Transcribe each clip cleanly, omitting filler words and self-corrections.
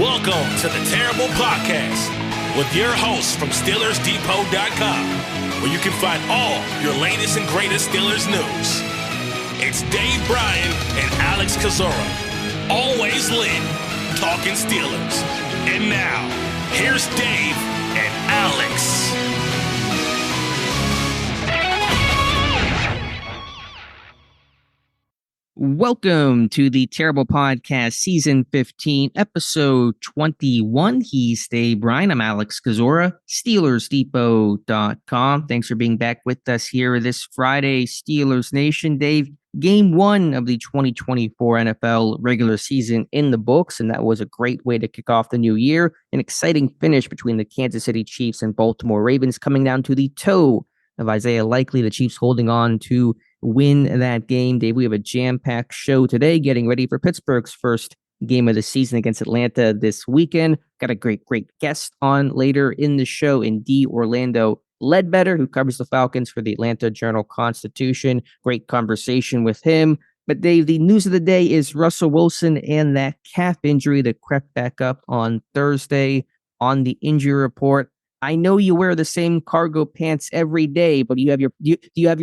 Welcome to the Terrible Podcast with your hosts from SteelersDepot.com, where you can find all your latest and greatest Steelers news. It's Dave Bryan and Alex Kozora, always lit, talking Steelers. And now, here's Dave and Alex. Welcome to the Terrible Podcast, Season 15, Episode 21. He's Dave Bryan. I'm Alex Kozora, SteelersDepot.com. Thanks for being back with us here this Friday, Steelers Nation. Dave, Game 1 of the 2024 NFL regular season in the books, and that was a great way to kick off the new year. An exciting finish between the Kansas City Chiefs and Baltimore Ravens, coming down to the toe of Isaiah Likely, the Chiefs holding on to win that game. Dave, we have a jam-packed show today, getting ready for Pittsburgh's first game of the season against Atlanta this weekend. Got a great guest on later in the show in D. Orlando Ledbetter, who covers the Falcons for the Atlanta Journal-Constitution. Great conversation with him. But Dave, the news of the day is Russell Wilson and that calf injury that crept back up on Thursday on the injury report. I know you wear the same cargo pants every day, but you have your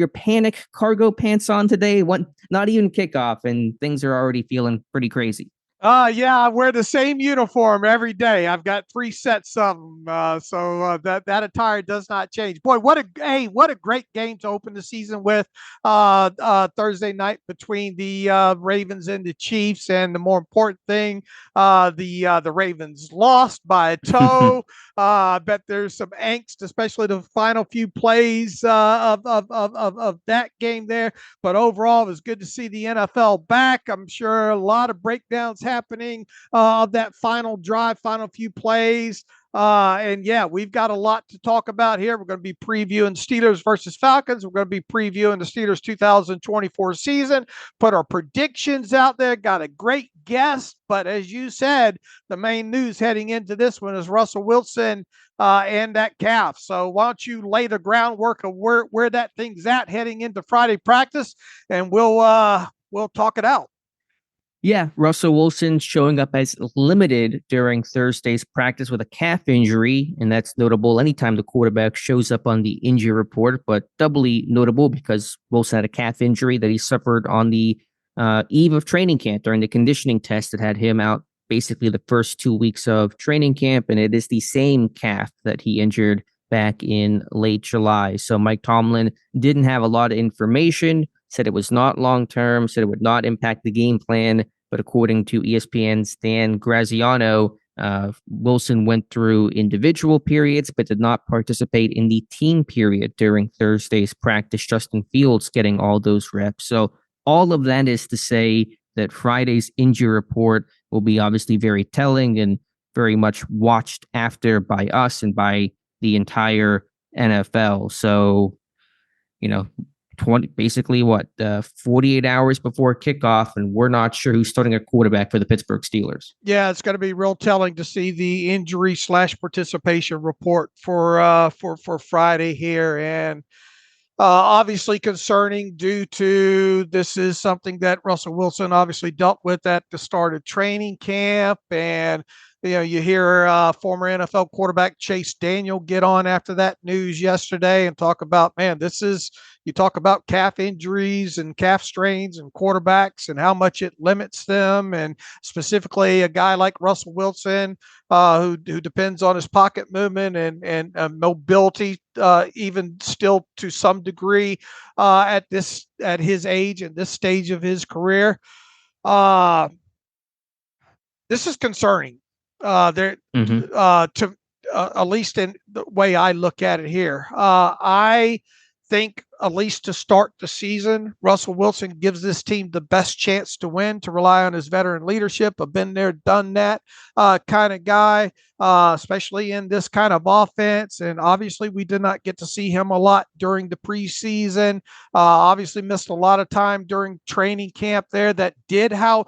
panic cargo pants on today? Not even kickoff, and things are already feeling pretty crazy. Yeah, I wear the same uniform every day. I've got 3 sets of them, so that attire does not change. Boy, what a great game to open the season with. Thursday night between the Ravens and the Chiefs, and the more important thing, the Ravens lost by a toe. I bet there's some angst, especially the final few plays of that game there. But overall, it was good to see the NFL back. I'm sure a lot of breakdowns happening of that final drive, final few plays. And yeah, we've got a lot to talk about here. We're going to be previewing Steelers versus Falcons. We're going to be previewing the Steelers 2024 season, put our predictions out there, got a great guest. But as you said, the main news heading into this one is Russell Wilson and that calf. So why don't you lay the groundwork of where that thing's at heading into Friday practice, and we'll talk it out. Yeah, Russell Wilson showing up as limited during Thursday's practice with a calf injury, and that's notable anytime the quarterback shows up on the injury report, but doubly notable because Wilson had a calf injury that he suffered on the eve of training camp during the conditioning test that had him out basically the first 2 weeks of training camp, and it is the same calf that he injured back in late July. So Mike Tomlin didn't have a lot of information, said it was not long-term, said it would not impact the game plan. But according to ESPN's Dan Graziano, Wilson went through individual periods, but did not participate in the team period during Thursday's practice. Justin Fields getting all those reps. So all of that is to say that Friday's injury report will be obviously very telling and very much watched after by us and by the entire NFL. So, 48 hours before kickoff, and we're not sure who's starting at quarterback for the Pittsburgh Steelers. Yeah, it's going to be real telling to see the injury / participation report for Friday here, and obviously concerning due to this is something that Russell Wilson obviously dealt with at the start of training camp. And you hear former NFL quarterback Chase Daniel get on after that news yesterday and talk about, you talk about calf injuries and calf strains and quarterbacks and how much it limits them. And specifically a guy like Russell Wilson, who depends on his pocket movement and mobility, even still to some degree at his age and this stage of his career. This is concerning. At least in the way I look at it here. I think, at least to start the season, Russell Wilson gives this team the best chance to win, to rely on his veteran leadership, a been there, done that kind of guy, especially in this kind of offense. And obviously we did not get to see him a lot during the preseason. Obviously missed a lot of time during training camp there. That did I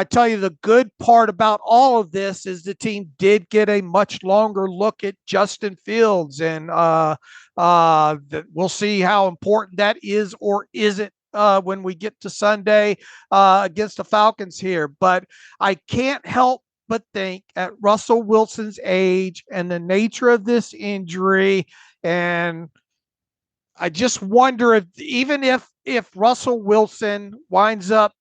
tell you, the good part about all of this is the team did get a much longer look at Justin Fields, and we'll see how important that is or isn't when we get to Sunday against the Falcons here. But I can't help but think at Russell Wilson's age and the nature of this injury, and I just wonder if even if Russell Wilson winds up,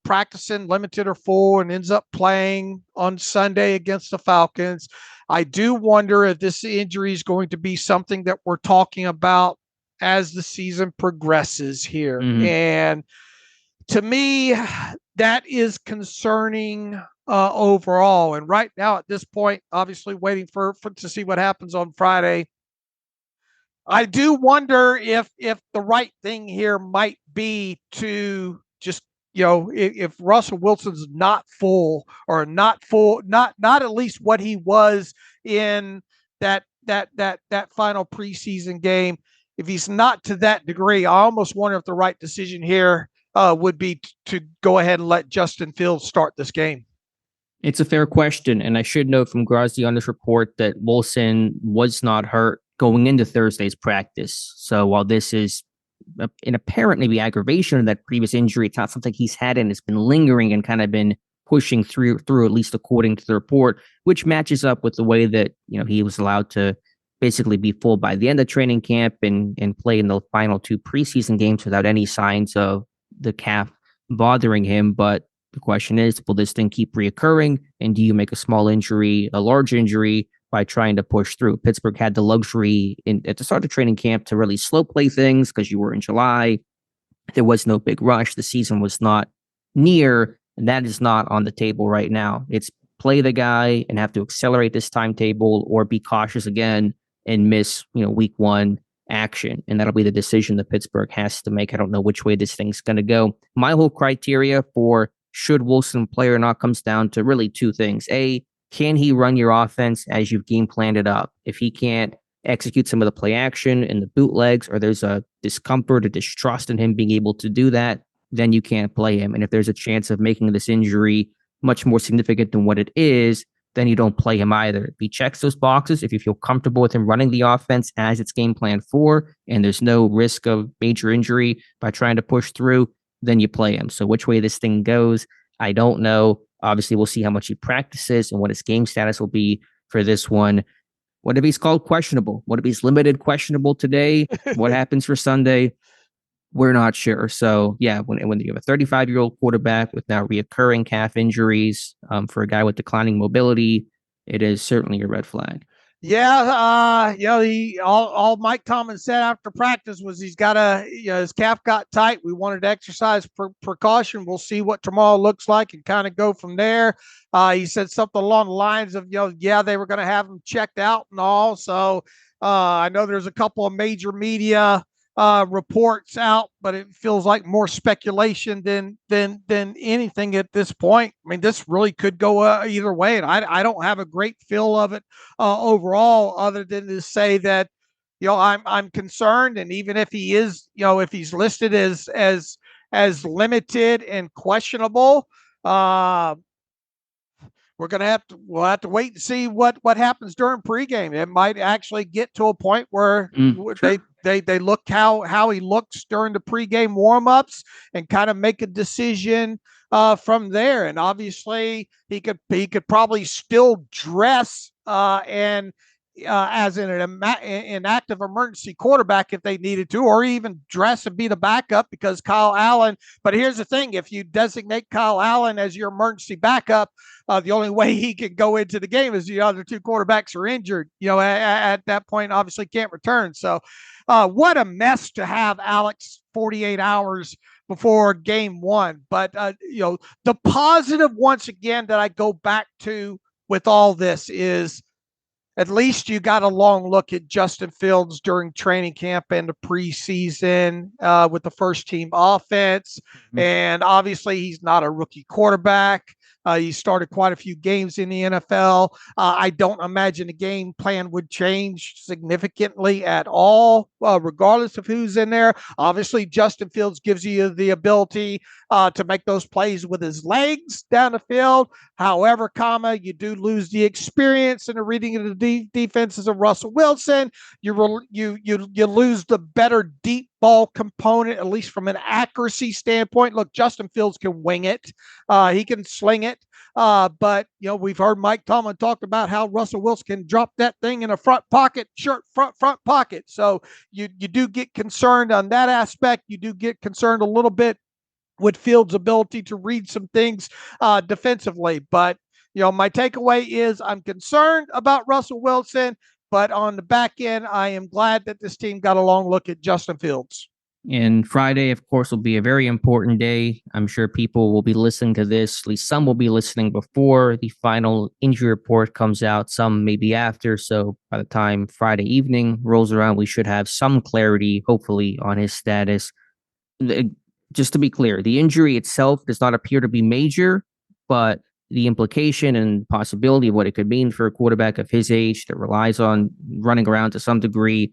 practicing limited or full and ends up playing on Sunday against the Falcons, I do wonder if this injury is going to be something that we're talking about as the season progresses here. Mhm. And to me, that is concerning overall. And right now, at this point, obviously waiting for to see what happens on Friday. I do wonder if the right thing here might be to just, if Russell Wilson's not full or not at least what he was in that final preseason game. If he's not to that degree, I almost wonder if the right decision here would be to go ahead and let Justin Fields start this game. It's a fair question, and I should note from Grazi on this report that Wilson was not hurt going into Thursday's practice. So while this is an apparent maybe aggravation of that previous injury, it's not something he's had and it's been lingering and kind of been pushing through at least according to the report, which matches up with the way that he was allowed to basically be full by the end of training camp and play in the final 2 preseason games without any signs of the calf bothering him. But the question is, will this thing keep reoccurring? And do you make a small injury, a large injury, by trying to push through? Pittsburgh had the luxury at the start of training camp to really slow play things because you were in July. There was no big rush. The season was not near, and that is not on the table right now. It's play the guy and have to accelerate this timetable or be cautious again and miss, week 1 action. And that'll be the decision that Pittsburgh has to make. I don't know which way this thing's going to go. My whole criteria for should Wilson play or not comes down to really 2 things. A, can he run your offense as you've game planned it up? If he can't execute some of the play action and the bootlegs, or there's a discomfort or distrust in him being able to do that, then you can't play him. And if there's a chance of making this injury much more significant than what it is, then you don't play him either. If he checks those boxes, if you feel comfortable with him running the offense as it's game planned for, and there's no risk of major injury by trying to push through, then you play him. So which way this thing goes, I don't know. Obviously, we'll see how much he practices and what his game status will be for this one. What if he's called questionable? What if he's limited questionable today? What happens for Sunday? We're not sure. So, yeah, when you have a 35-year-old quarterback with now reoccurring calf injuries, for a guy with declining mobility, it is certainly a red flag. Yeah, all Mike Tomlin said after practice was he's got his calf got tight. We wanted to exercise precaution. We'll see what tomorrow looks like and kind of go from there. He said something along the lines of, they were going to have him checked out and all. So I know there's a couple of major media reports out, but it feels like more speculation than anything at this point. I mean, this really could go either way, and I don't have a great feel of it overall, other than to say that I'm concerned, and even if he is, if he's listed as limited and questionable, we'll have to wait and see what happens during pregame. It might actually get to a point where they look how he looks during the pregame warmups and kind of make a decision from there. And obviously he could probably still dress and as an active emergency quarterback if they needed to, or even dress and be the backup because Kyle Allen. But here's the thing: if you designate Kyle Allen as your emergency backup, the only way he can go into the game is the other 2 quarterbacks are injured. At that point, obviously can't return. So, what a mess to have Alex 48 hours before game 1. But the positive, once again, that I go back to with all this is, at least you got a long look at Justin Fields during training camp and the preseason with the first team offense. Mm-hmm. And obviously he's not a rookie quarterback. He started quite a few games in the NFL. I don't imagine the game plan would change significantly at all, regardless of who's in there. Obviously, Justin Fields gives you the ability to make those plays with his legs down the field. However, you do lose the experience and the reading of the defenses of Russell Wilson. You lose the better deep ball component, at least from an accuracy standpoint. Look, Justin Fields can wing it. He can sling it. But, we've heard Mike Tomlin talk about how Russell Wilson can drop that thing in a front pocket, front pocket. So you do get concerned on that aspect. You do get concerned a little bit with Fields' ability to read some things defensively. But, my takeaway is I'm concerned about Russell Wilson, but on the back end, I am glad that this team got a long look at Justin Fields. And Friday, of course, will be a very important day. I'm sure people will be listening to this. At least some will be listening before the final injury report comes out, some maybe after. So by the time Friday evening rolls around, we should have some clarity, hopefully, on his status. Just to be clear, the injury itself does not appear to be major, but the implication and possibility of what it could mean for a quarterback of his age that relies on running around to some degree,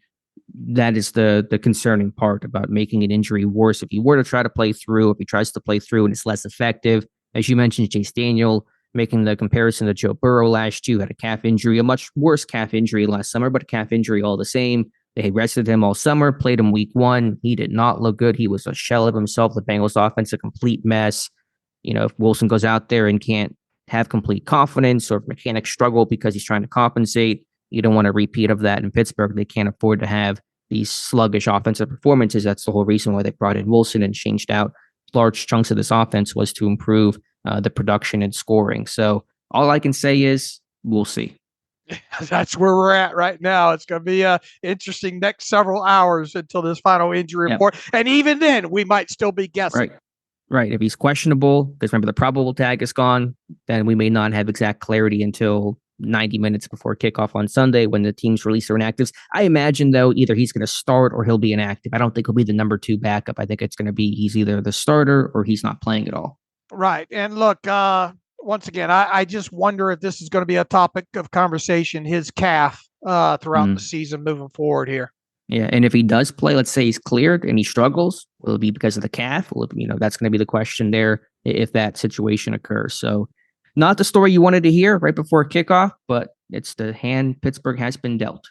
that is the concerning part about making an injury worse. If he were to try to play through, if he tries to play through and it's less effective, as you mentioned, Chase Daniel, making the comparison to Joe Burrow last year, had a calf injury, a much worse calf injury last summer, but a calf injury all the same. They rested him all summer, played him week 1. He did not look good. He was a shell of himself. The Bengals offense, a complete mess. If Wilson goes out there and can't have complete confidence, or if mechanics struggle because he's trying to compensate, you don't want a repeat of that in Pittsburgh. They can't afford to have these sluggish offensive performances. That's the whole reason why they brought in Wilson and changed out large chunks of this offense, was to improve the production and scoring. So all I can say is we'll see. That's where we're at right now. It's going to be interesting next several hours until this final injury report. And even then, we might still be guessing. Right. If he's questionable, because remember the probable tag is gone, then we may not have exact clarity until 90 minutes before kickoff on Sunday when the teams release their inactives. I imagine, though, either he's going to start or he'll be inactive. I don't think he'll be the number 2 backup. I think it's going to be he's either the starter or he's not playing at all. Right. And look, once again, I just wonder if this is going to be a topic of conversation, his calf throughout the season moving forward here. Yeah, and if he does play, let's say he's cleared and he struggles, will it be because of the calf? Will it, that's going to be the question there if that situation occurs. So not the story you wanted to hear right before kickoff, but it's the hand Pittsburgh has been dealt.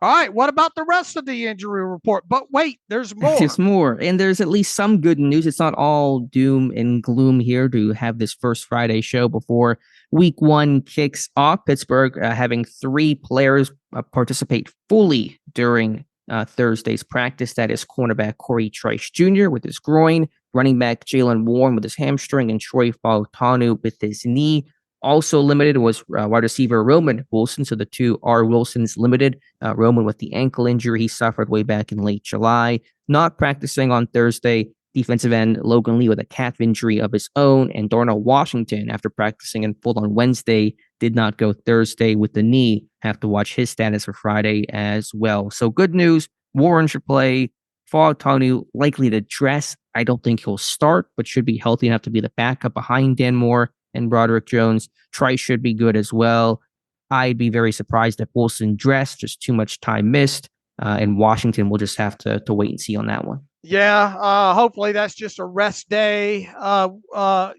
All right, what about the rest of the injury report? But wait, there's more. There's more, and there's at least some good news. It's not all doom and gloom here to have this first Friday show before week 1 kicks off. Pittsburgh having 3 players participate fully during Thursday's practice. That is cornerback Corey Trice Jr. with his groin, running back Jalen Warren with his hamstring, and Troy Fautanu with his knee. Also limited was wide receiver Roman Wilson. So the 2 are Wilsons limited. Roman with the ankle injury he suffered way back in late July. Not practicing on Thursday. Defensive end Logan Lee with a calf injury of his own. And Darnell Washington, after practicing in full on Wednesday, did not go Thursday with the knee. Have to watch his status for Friday as well. So good news. Warren should play. Fautanu likely to dress. I don't think he'll start, but should be healthy enough to be the backup behind Dan Moore and Broderick Jones. Trice should be good as well. I'd be very surprised if Wilson dressed, just too much time missed. And Washington will just have to wait and see on that one. Yeah, hopefully that's just a rest day. A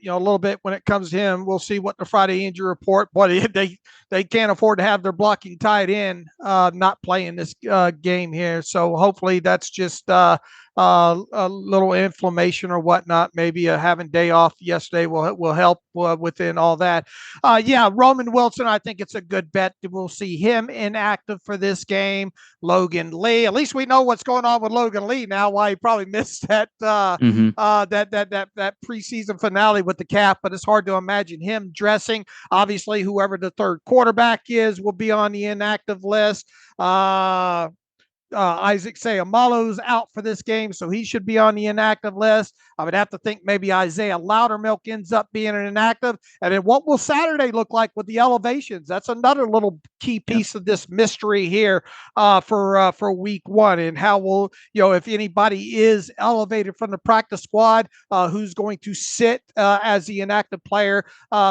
little bit when it comes to him. We'll see what the Friday injury report. Boy, they can't afford to have their blocking tight end not playing this game here. So hopefully that's just a little inflammation or whatnot. Maybe having day off yesterday will help within all that. Roman Wilson, I think it's a good bet. We'll see him inactive for this game. Logan Lee, at least we know what's going on with Logan Lee now. Why he probably missed that that preseason finale with the calf, but it's hard to imagine him dressing. Obviously, whoever the 3rd quarterback is will be on the inactive list. Isaac Seumalo's out for this game, so he should be on the inactive list. I would have to think maybe Isaiah Loudermilk ends up being an inactive. And then what will Saturday look like with the elevations? That's another little key piece of this mystery here for week 1. And how will, if anybody is elevated from the practice squad, who's going to sit as the inactive player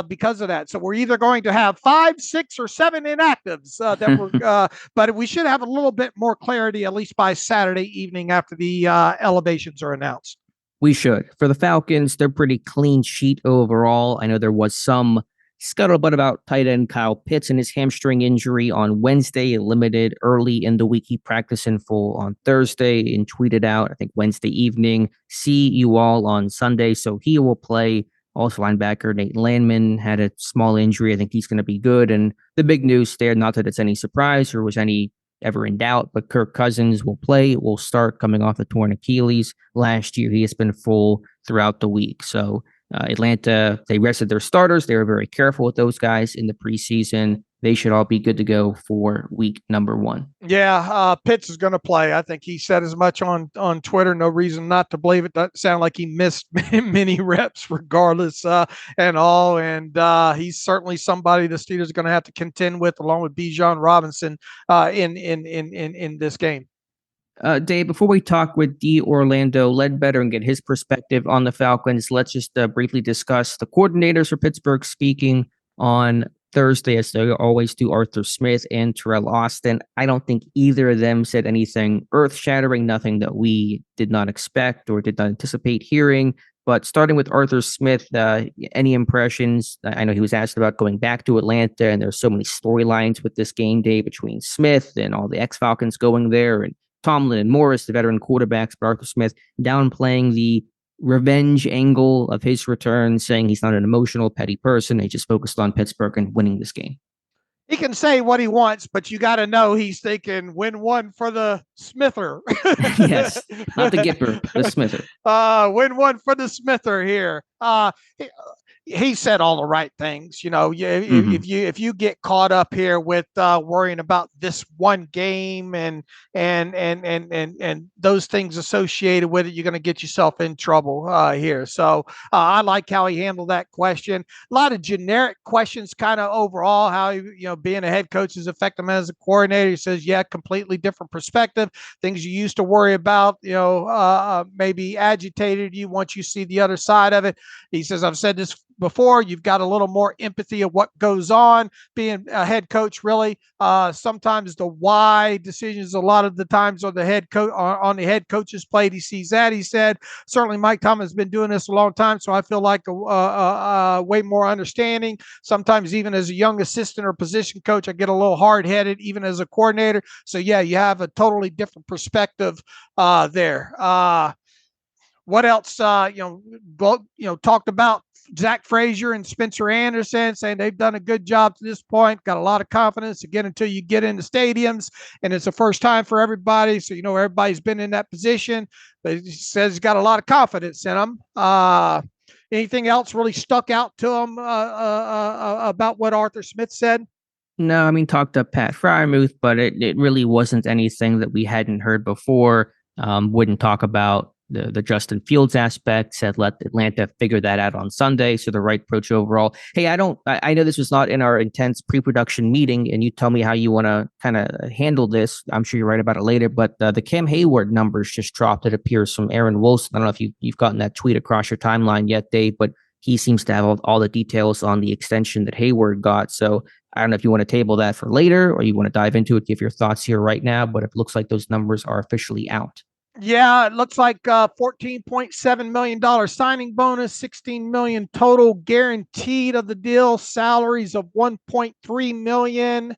because of that. So we're either going to have 5, 6, or 7 inactives but we should have a little bit more clarity at least by Saturday evening after the elevations are announced. We should. For the Falcons, they're pretty clean sheet overall. I know there was some Scuttlebutt about tight end Kyle Pitts and his hamstring injury on Wednesday, limited early in the week. He practiced in full on Thursday and tweeted out, I think Wednesday evening, see you all on Sunday. So he will play. Also, linebacker Nate Landman had a small injury. I think he's going to be good. And the big news there, not that it's any surprise or was any ever in doubt, but Kirk Cousins will play, will start coming off the torn Achilles. Last year, he has been full throughout the week. So Atlanta, they rested their starters. They were very careful with those guys in the preseason. They should all be good to go for week number 1. Yeah, Pitts is going to play. I think he said as much on Twitter. No reason not to believe it. Doesn't sound like he missed many reps regardless and all. And he's certainly somebody the Steelers are going to have to contend with along with Bijan Robinson in this game. Dave, before we talk with D. Orlando Ledbetter and get his perspective on the Falcons, let's just briefly discuss the coordinators for Pittsburgh speaking on Thursday, as they always do, Arthur Smith and Teryl Austin. I don't think either of them said anything earth-shattering, nothing that we did not expect or did not anticipate hearing. But starting with Arthur Smith, any impressions? I know he was asked about going back to Atlanta, and there's so many storylines with this game day between Smith and all the ex-Falcons going there, and Tomlin and Morris, the veteran quarterbacks, but Arthur Smith downplaying the revenge angle of his return, saying he's not an emotional, petty person. He just focused on Pittsburgh and winning this game. He can say what he wants, but you got to know he's thinking win one for the Smither. Yes, not the Gipper, the Smither. Win one for the Smither here. He said all the right things. You know, if you get caught up here with worrying about this one game and those things associated with it, you're going to get yourself in trouble here. So I like how he handled that question. A lot of generic questions, kind of overall, how being a head coach has affected him as a coordinator. He says, yeah, completely different perspective. Things you used to worry about, maybe agitated you once you see the other side of it. He says, I've said this before, you've got a little more empathy of what goes on being a head coach. Really, sometimes the why decisions a lot of the times on the head coach on the head coach's plate. He sees that. He said certainly Mike Tomlin has been doing this a long time, so I feel like a way more understanding. Sometimes even as a young assistant or position coach, I get a little hard headed even as a coordinator. So yeah, you have a totally different perspective there. What else? Talked about Zach Frazier and Spencer Anderson, saying they've done a good job to this point. Got a lot of confidence again until you get into stadiums, and it's the first time for everybody. So everybody's been in that position, but he says he's got a lot of confidence in them. Anything else really stuck out to him about what Arthur Smith said? No, I mean, talked to Pat Fryermuth, but it really wasn't anything that we hadn't heard before. Wouldn't talk about the Justin Fields aspect, said let Atlanta figure that out on Sunday. So the right approach overall. Hey, I know this was not in our intense pre-production meeting, and you tell me how you want to kind of handle this. I'm sure you're right about it later, but the Cam Hayward numbers just dropped. It appears from Aaron Wilson. I don't know if you've gotten that tweet across your timeline yet, Dave, but he seems to have all the details on the extension that Hayward got. So I don't know if you want to table that for later or you want to dive into it, give your thoughts here right now, but it looks like those numbers are officially out. Yeah, it looks like $14.7 million signing bonus, $16 million total guaranteed of the deal, salaries of $1.3 million.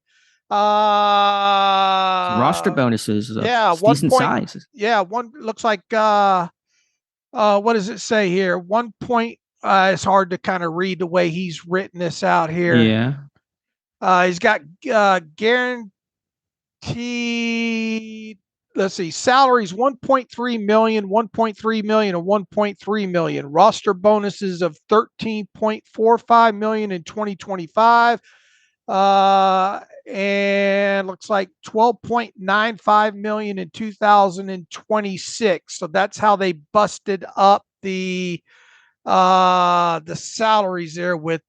Roster bonuses, decent size. Yeah, looks like what does it say here? It's hard to kind of read the way he's written this out here. Yeah. He's got guaranteed. Let's see, salaries 1.3 million, 1.3 million, and 1.3 million. Roster bonuses of 13.45 million in 2025. And looks like 12.95 million in 2026. So that's how they busted up the salaries there with,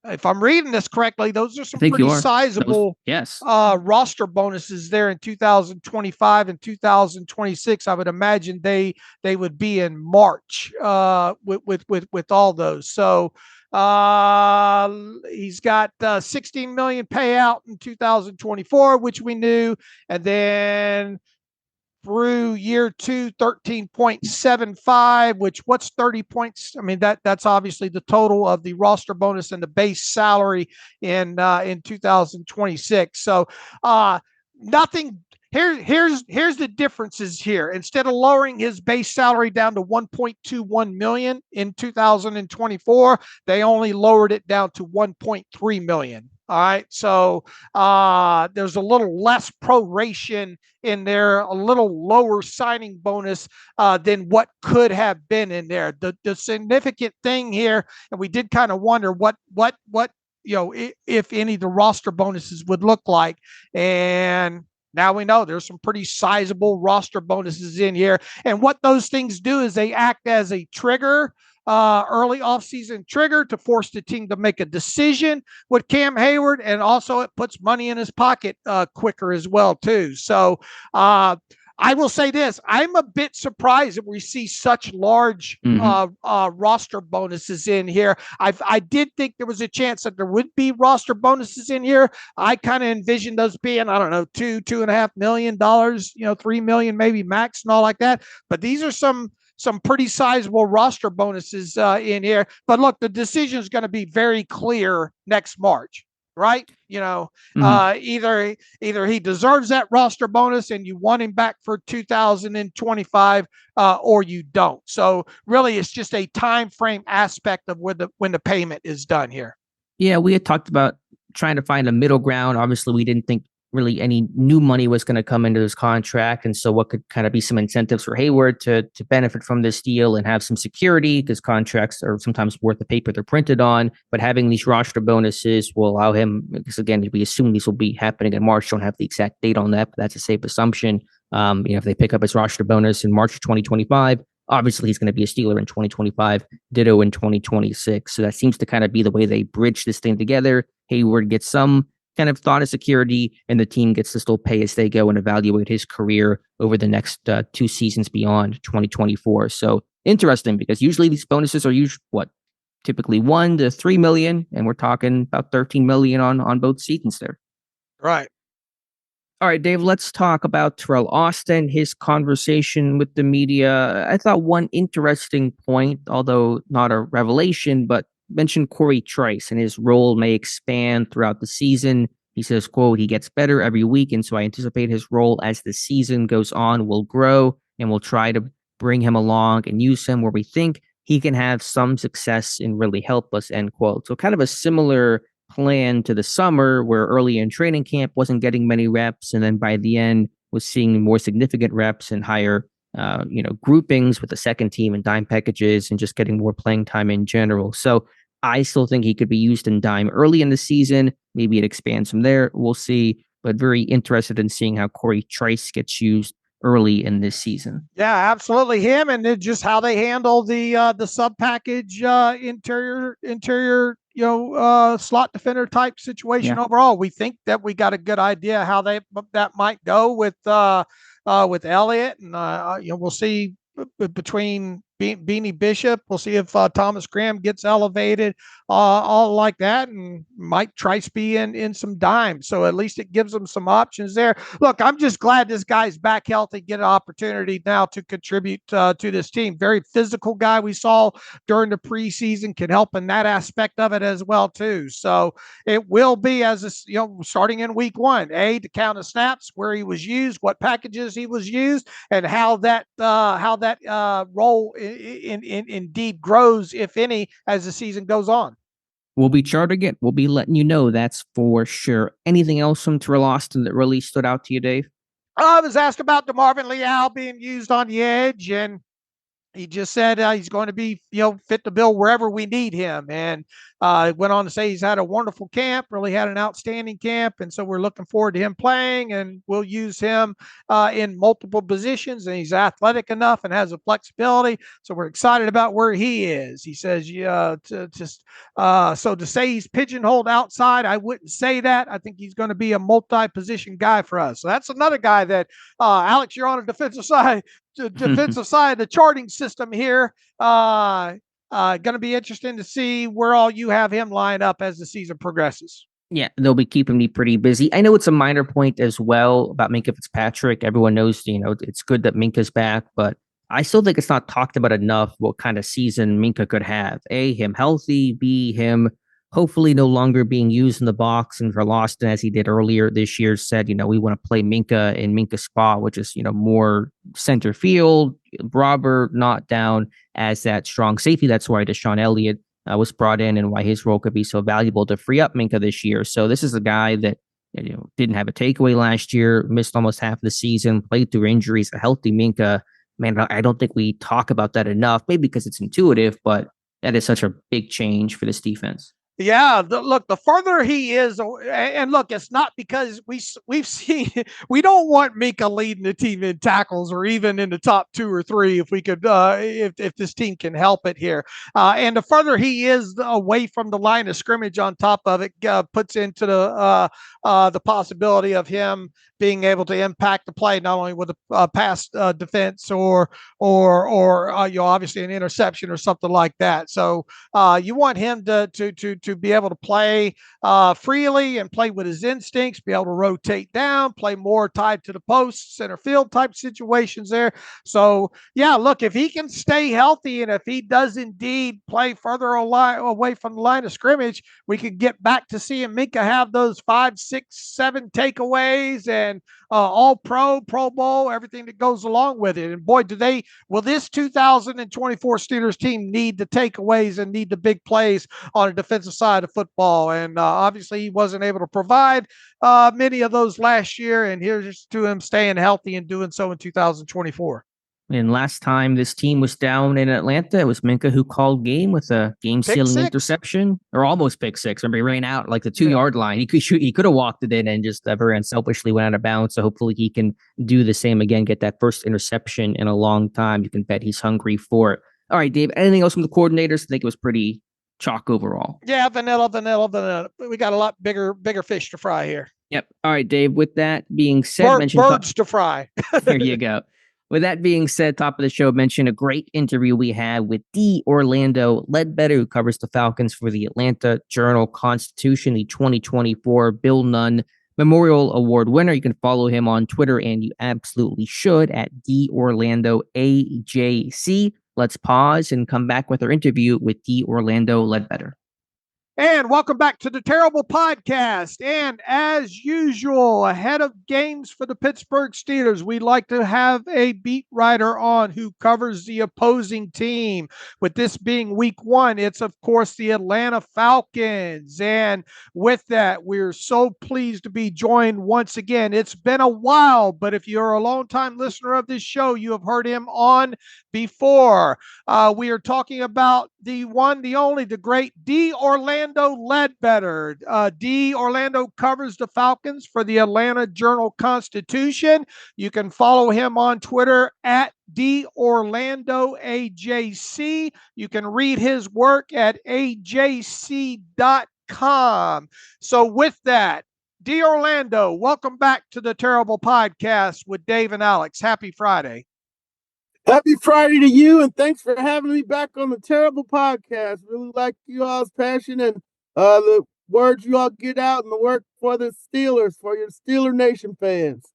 if I'm reading this correctly, those are some pretty sizable roster bonuses there in 2025 and 2026. I would imagine they would be in March with all those. So he's got 16 million payout in 2024, which we knew, and then through year 2, 13.75, which what's 30 points? I mean, that's obviously the total of the roster bonus and the base salary in 2026. So nothing. Here's the differences here. Instead of lowering his base salary down to 1.21 million in 2024, they only lowered it down to 1.3 million. All right, so there's a little less proration in there, a little lower signing bonus than what could have been in there. The significant thing here, and we did kind of wonder what if any the roster bonuses would look like, and now we know there's some pretty sizable roster bonuses in here. And what those things do is they act as a trigger, early offseason trigger to force the team to make a decision with Cam Hayward. And also it puts money in his pocket quicker as well, too. So I will say this. I'm a bit surprised that we see such large roster bonuses in here. I did think there was a chance that there would be roster bonuses in here. I kind of envisioned those being, I don't know, $2.5 million, $3 million maybe max and all like that. But these are some pretty sizable roster bonuses in here. But look, the decision is going to be very clear next March. Right? Either he deserves that roster bonus and you want him back for 2025 or you don't. So really it's just a time frame aspect of when the payment is done here. Yeah, we had talked about trying to find a middle ground. Obviously, we didn't think really any new money was going to come into this contract. And so what could kind of be some incentives for Hayward to benefit from this deal and have some security, because contracts are sometimes worth the paper they're printed on. But having these roster bonuses will allow him, because again, we assume these will be happening in March. Don't have the exact date on that, but that's a safe assumption. If they pick up his roster bonus in March of 2025, obviously he's going to be a Steeler in 2025, ditto in 2026. So that seems to kind of be the way they bridge this thing together. Hayward gets some kind of thought of security, and the team gets to still pay as they go and evaluate his career over the next 2 seasons beyond 2024. So interesting, because usually these bonuses are typically 1 to 3 million, and we're talking about 13 million on both seasons there. Right. All right, Dave, let's talk about Teryl Austin, his conversation with the media. I thought one interesting point, although not a revelation, but mentioned Corey Trice and his role may expand throughout the season. He says, quote, he gets better every week, and so I anticipate his role as the season goes on will grow, and we'll try to bring him along and use him where we think he can have some success and really help us, end quote. So kind of a similar plan to the summer, where early in training camp wasn't getting many reps, and then by the end was seeing more significant reps and higher groupings with the second team and dime packages and just getting more playing time in general. So I still think he could be used in dime early in the season. Maybe it expands from there. We'll see, but very interested in seeing how Corey Trice gets used early in this season. Yeah, absolutely. Him, and then just how they handle the sub package interior slot defender type situation. Overall, we think that we got a good idea how that might go with Elliott, and we'll see between Beanie Bishop. We'll see if Thomas Graham gets elevated, all like that, and might Trice be in some dimes. So at least it gives them some options there. Look, I'm just glad this guy's back healthy, get an opportunity now to contribute to this team. Very physical guy we saw during the preseason, can help in that aspect of it as well too. So it will be starting in week 1, to count of snaps, where he was used, what packages he was used, and how that role indeed grows, if any, as the season goes on. We'll be charting it. We'll be letting you know, that's for sure. Anything else from Teryl Austin that really stood out to you, Dave? I was asked about DeMarvin Leal being used on the edge, and he just said he's going to be, fit the bill wherever we need him. And went on to say he's had a wonderful camp, really had an outstanding camp. And so we're looking forward to him playing, and we'll use him in multiple positions. And he's athletic enough and has the flexibility. So we're excited about where he is. He says, so to say he's pigeonholed outside, I wouldn't say that. I think he's going to be a multi-position guy for us. So that's another guy that, Alex, you're on a defensive side of the charting system here. Going to be interesting to see where all you have him line up as the season progresses. Yeah, they'll be keeping me pretty busy. I know it's a minor point as well about Minka Fitzpatrick. Everyone knows, it's good that Minka's back, but I still think it's not talked about enough what kind of season Minka could have. A, him healthy, B, him hopefully no longer being used in the box. And for Austin, as he did earlier this year, said, we want to play Minka in Minka's spot, which is, more center field, Robert not down as that strong safety. That's why Deshaun Elliott was brought in and why his role could be so valuable to free up Minka this year. So this is a guy that didn't have a takeaway last year, missed almost half the season, played through injuries. A healthy Minka, man, I don't think we talk about that enough. Maybe because it's intuitive, but that is such a big change for this defense. Yeah, look, the further he is, and look, it's not because we've seen we don't want Minka leading the team in tackles or even in the top 2 or 3 if we could if this team can help it here. And the further he is away from the line of scrimmage, on top of it, puts into the possibility of him being able to impact the play not only with a pass defense or obviously an interception or something like that. So you want him to be able to play freely and play with his instincts, be able to rotate down, play more tied to the post, center field type situations there. So yeah, look, if he can stay healthy and if he does indeed play further away from the line of scrimmage, we could get back to seeing Minka have those 5, 6, 7 takeaways and all pro bowl, everything that goes along with it. And boy, will this 2024 Steelers team need the takeaways and need the big plays on the defensive side of football. And obviously he wasn't able to provide many of those last year, and here's to him staying healthy and doing so in 2024. And last time this team was down in Atlanta, it was Minka who called game with a game-sealing interception, or almost pick six. Remember, he ran out like the 2-yard line. He could have walked it in and just very unselfishly went out of bounds. So hopefully he can do the same again, get that first interception in a long time. You can bet he's hungry for it. All right, Dave, anything else from the coordinators? I think it was pretty chalk overall. Yeah, vanilla. We got a lot bigger fish to fry here. Yep. All right, Dave, with that being said, birds to fry. There you go. With that being said, top of the show, mention a great interview we had with D. Orlando Ledbetter, who covers the Falcons for the Atlanta Journal-Constitution, the 2024 Bill Nunn Memorial Award winner. You can follow him on Twitter, and you absolutely should, at D. Orlando AJC. Let's pause and come back with our interview with D. Orlando Ledbetter. And welcome back to the Terrible Podcast. And as usual, ahead of games for the Pittsburgh Steelers, we like to have a beat writer on who covers the opposing team. With this being week 1, it's, of course, the Atlanta Falcons. And with that, we're so pleased to be joined once again. It's been a while, but if you're a longtime listener of this show, you have heard him on before. We are talking about the one, the only, the great D. Orlando Ledbetter. D. Orlando covers the Falcons for the Atlanta Journal-Constitution. You can follow him on Twitter at D. Orlando AJC. You can read his work at ajc.com. So with that, D. Orlando, welcome back to the Terrible Podcast with Dave and Alex. Happy Friday. Happy Friday to you, and thanks for having me back on the Terrible Podcast. Really like you all's passion and the words you all get out and the work for the Steelers, for your Steeler Nation fans.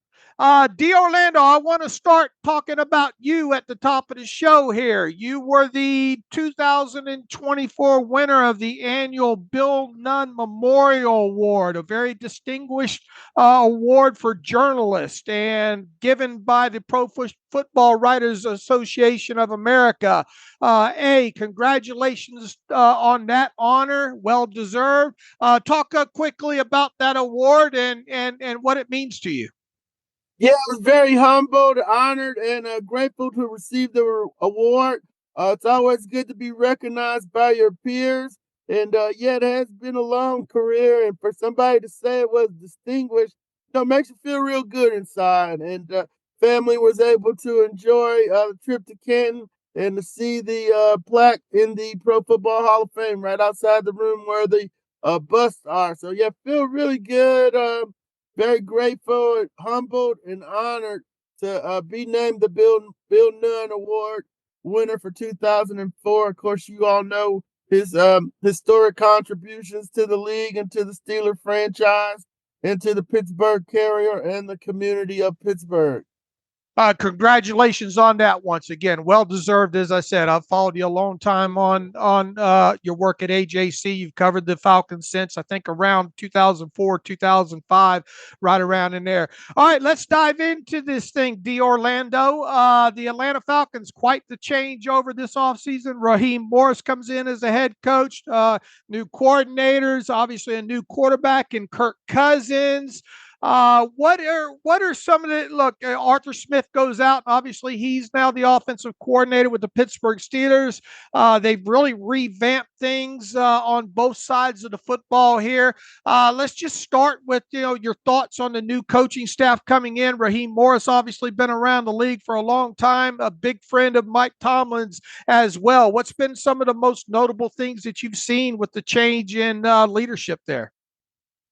D. Orlando, I want to start talking about you at the top of the show here. You were the 2024 winner of the annual Bill Nunn Memorial Award, a very distinguished award for journalists and given by the Pro Football Writers Association of America. Congratulations on that honor. Well deserved. Talk quickly about that award and what it means to you. Yeah, I was very humbled, honored, and grateful to receive the award. It's always good to be recognized by your peers. And it has been a long career. And for somebody to say it was distinguished, makes you feel real good inside. And family was able to enjoy the trip to Canton and to see the plaque in the Pro Football Hall of Fame right outside the room where the busts are. So, feel really good. Very grateful, and humbled, and honored to be named the Bill Nunn Award winner for 2004. Of course, you all know his historic contributions to the league and to the Steeler franchise and to the Pittsburgh Carrier and the community of Pittsburgh. Congratulations on that once again. Well deserved, as I said. I've followed you a long time on your work at AJC. You've covered the Falcons since I think around 2004, 2005, right around in there. All right, let's dive into this thing, Orlando. The Atlanta Falcons, quite the change over this offseason. Raheem Morris comes in as the head coach, new coordinators, obviously a new quarterback in Kirk Cousins. What are some of the look? Arthur Smith goes out. Obviously, he's now the offensive coordinator with the Pittsburgh Steelers. They've really revamped things on both sides of the football here. Let's just start with your thoughts on the new coaching staff coming in. Raheem Morris obviously been around the league for a long time, a big friend of Mike Tomlin's as well. What's been some of the most notable things that you've seen with the change in leadership there?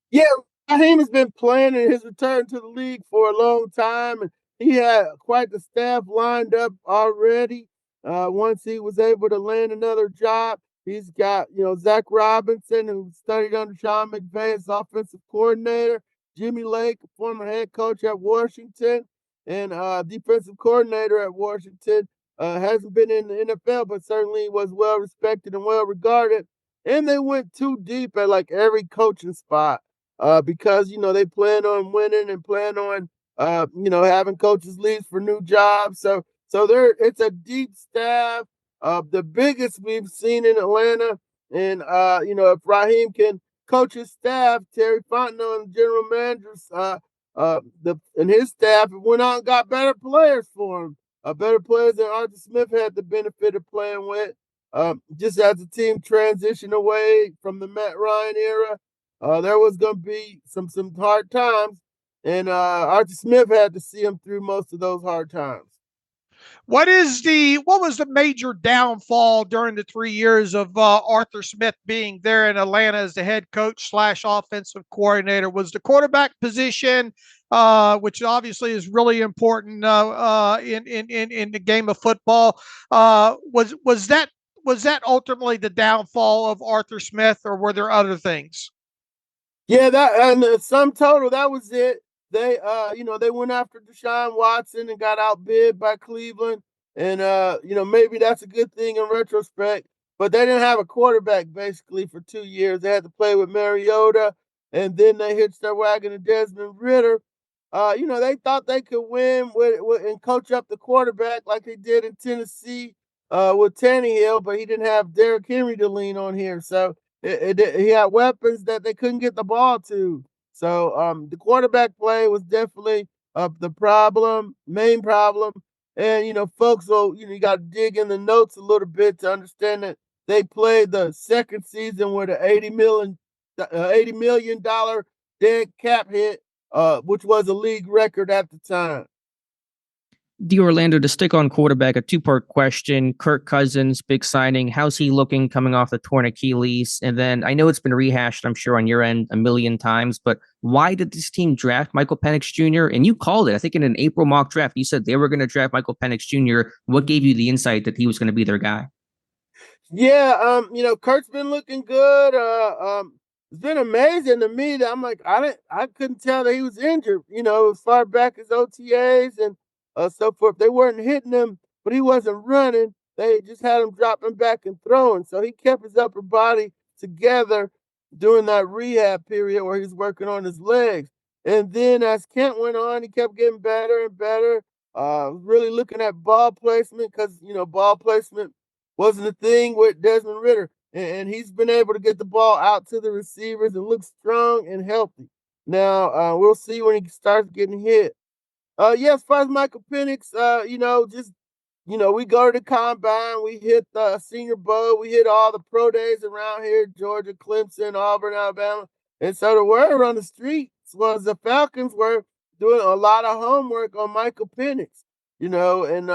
Yeah, Raheem has been planning his return to the league for a long time, and he had quite the staff lined up already. Once he was able to land another job, he's got Zach Robinson, who studied under Sean McVay as offensive coordinator, Jimmy Lake, former head coach at Washington, and defensive coordinator at Washington. Hasn't been in the NFL, but certainly was well respected and well regarded. And they went too deep at like every coaching spot. Because they plan on winning and plan on having coaches leave for new jobs. So it's a deep staff, the biggest we've seen in Atlanta. And if Raheem can coach his staff, Terry Fontenot and the general managers, and his staff went out and got better players for him, better players than Arthur Smith had the benefit of playing with. Just as the team transitioned away from the Matt Ryan era. There was going to be some hard times, and Arthur Smith had to see him through most of those hard times. What was the major downfall during the 3 years of Arthur Smith being there in Atlanta as the head coach / offensive coordinator? Was the quarterback position, which obviously is really important in the game of football, was that ultimately the downfall of Arthur Smith, or were there other things? Yeah, that and the sum total, that was it. They they went after Deshaun Watson and got outbid by Cleveland. And maybe that's a good thing in retrospect, but they didn't have a quarterback basically for 2 years. They had to play with Mariota, and then they hitched their wagon to Desmond Ritter. They thought they could win with and coach up the quarterback like they did in Tennessee with Tannehill, but he didn't have Derrick Henry to lean on here. So he had weapons that they couldn't get the ball to. So the quarterback play was definitely the main problem. And, folks, you got to dig in the notes a little bit to understand that they played the second season with an $80 million dead cap hit, which was a league record at the time. Orlando, to stick on quarterback, a two-part question. Kirk Cousins, big signing. How's he looking coming off the torn Achilles? And then I know it's been rehashed, I'm sure, on your end a million times, but why did this team draft Michael Penix Jr.? And you called it, I think in an April mock draft, you said they were going to draft Michael Penix Jr. What gave you the insight that he was going to be their guy? Yeah, Kirk's been looking good. It's been amazing to me that I'm like, I couldn't tell that he was injured, as far back as OTAs and so forth. They weren't hitting him, but he wasn't running. They just had him dropping back and throwing. So he kept his upper body together during that rehab period where he's working on his legs. And then as Kent went on, he kept getting better and better. Really looking at ball placement because, ball placement wasn't a thing with Desmond Ritter. And he's been able to get the ball out to the receivers and look strong and healthy. Now, we'll see when he starts getting hit. As far as Michael Penix, we go to the combine, we hit the Senior Bowl, we hit all the pro days around here, Georgia, Clemson, Auburn, Alabama. And so the word on the streets was the Falcons were doing a lot of homework on Michael Penix, and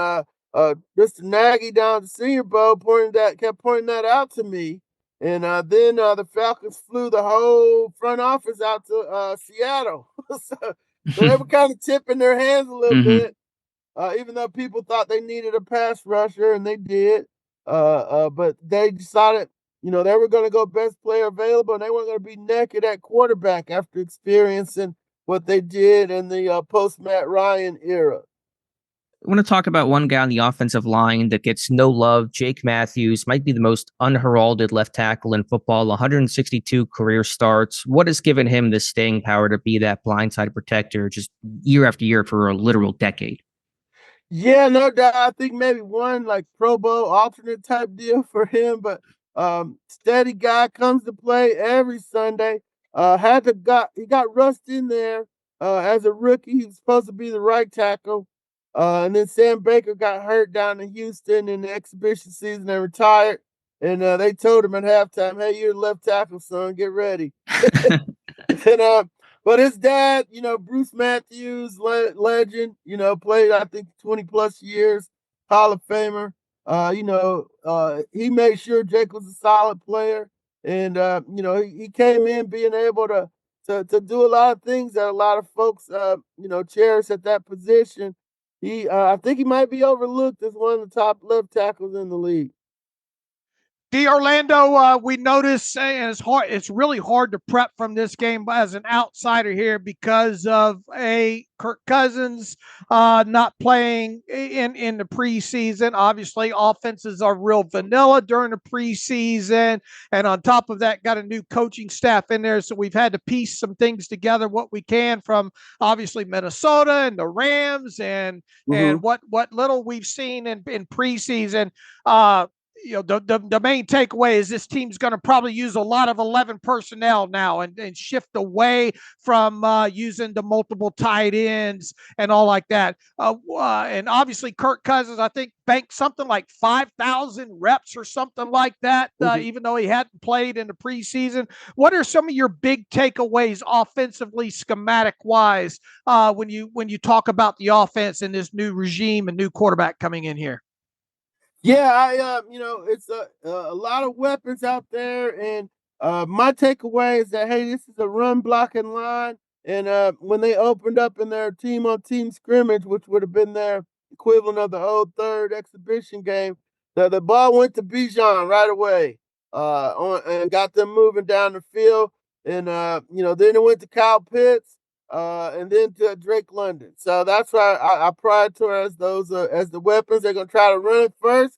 Mr. Nagy down at the Senior Bowl kept pointing that out to me. And then the Falcons flew the whole front office out to Seattle. So they were kind of tipping their hands a little bit, even though people thought they needed a pass rusher, and they did. But they decided, they were going to go best player available, and they weren't going to be naked at quarterback after experiencing what they did in the post-Matt Ryan era. I want to talk about one guy on the offensive line that gets no love. Jake Matthews might be the most unheralded left tackle in football, 162 career starts. What has given him the staying power to be that blindside protector just year after year for a literal decade? Yeah, no doubt. I think maybe one like Pro Bowl alternate type deal for him, but steady guy, comes to play every Sunday. He got rust in there as a rookie. He was supposed to be the right tackle. And then Sam Baker got hurt down in Houston in the exhibition season and retired. And they told him at halftime, "Hey, you're the left tackle, son. Get ready." And but his dad, Bruce Matthews, legend, played I think 20 plus years, Hall of Famer. He made sure Jake was a solid player, and he came in being able to do a lot of things that a lot of folks cherish at that position. I think he might be overlooked as one of the top left tackles in the league. Orlando, we notice and it's really hard to prep from this game as an outsider here because of Kirk Cousins not playing in the preseason. Obviously, offenses are real vanilla during the preseason, and on top of that, got a new coaching staff in there. So we've had to piece some things together, what we can from obviously Minnesota and the Rams, and what little we've seen in preseason. The main takeaway is this team's going to probably use a lot of 11 personnel now and shift away from using the multiple tight ends and all like that. And obviously Kirk Cousins, I think, banked something like 5,000 reps or something like that, even though he hadn't played in the preseason. What are some of your big takeaways offensively, schematic wise, when you talk about the offense and this new regime and new quarterback coming in here? Yeah, it's a lot of weapons out there, and my takeaway is that, hey, this is a run blocking line, and when they opened up in their team-on-team scrimmage, which would have been their equivalent of the old third exhibition game, the ball went to Bijan right away, and got them moving down the field, and then it went to Kyle Pitts, and then to Drake London. So that's why I prioritize those as the weapons. They're going to try to run it first.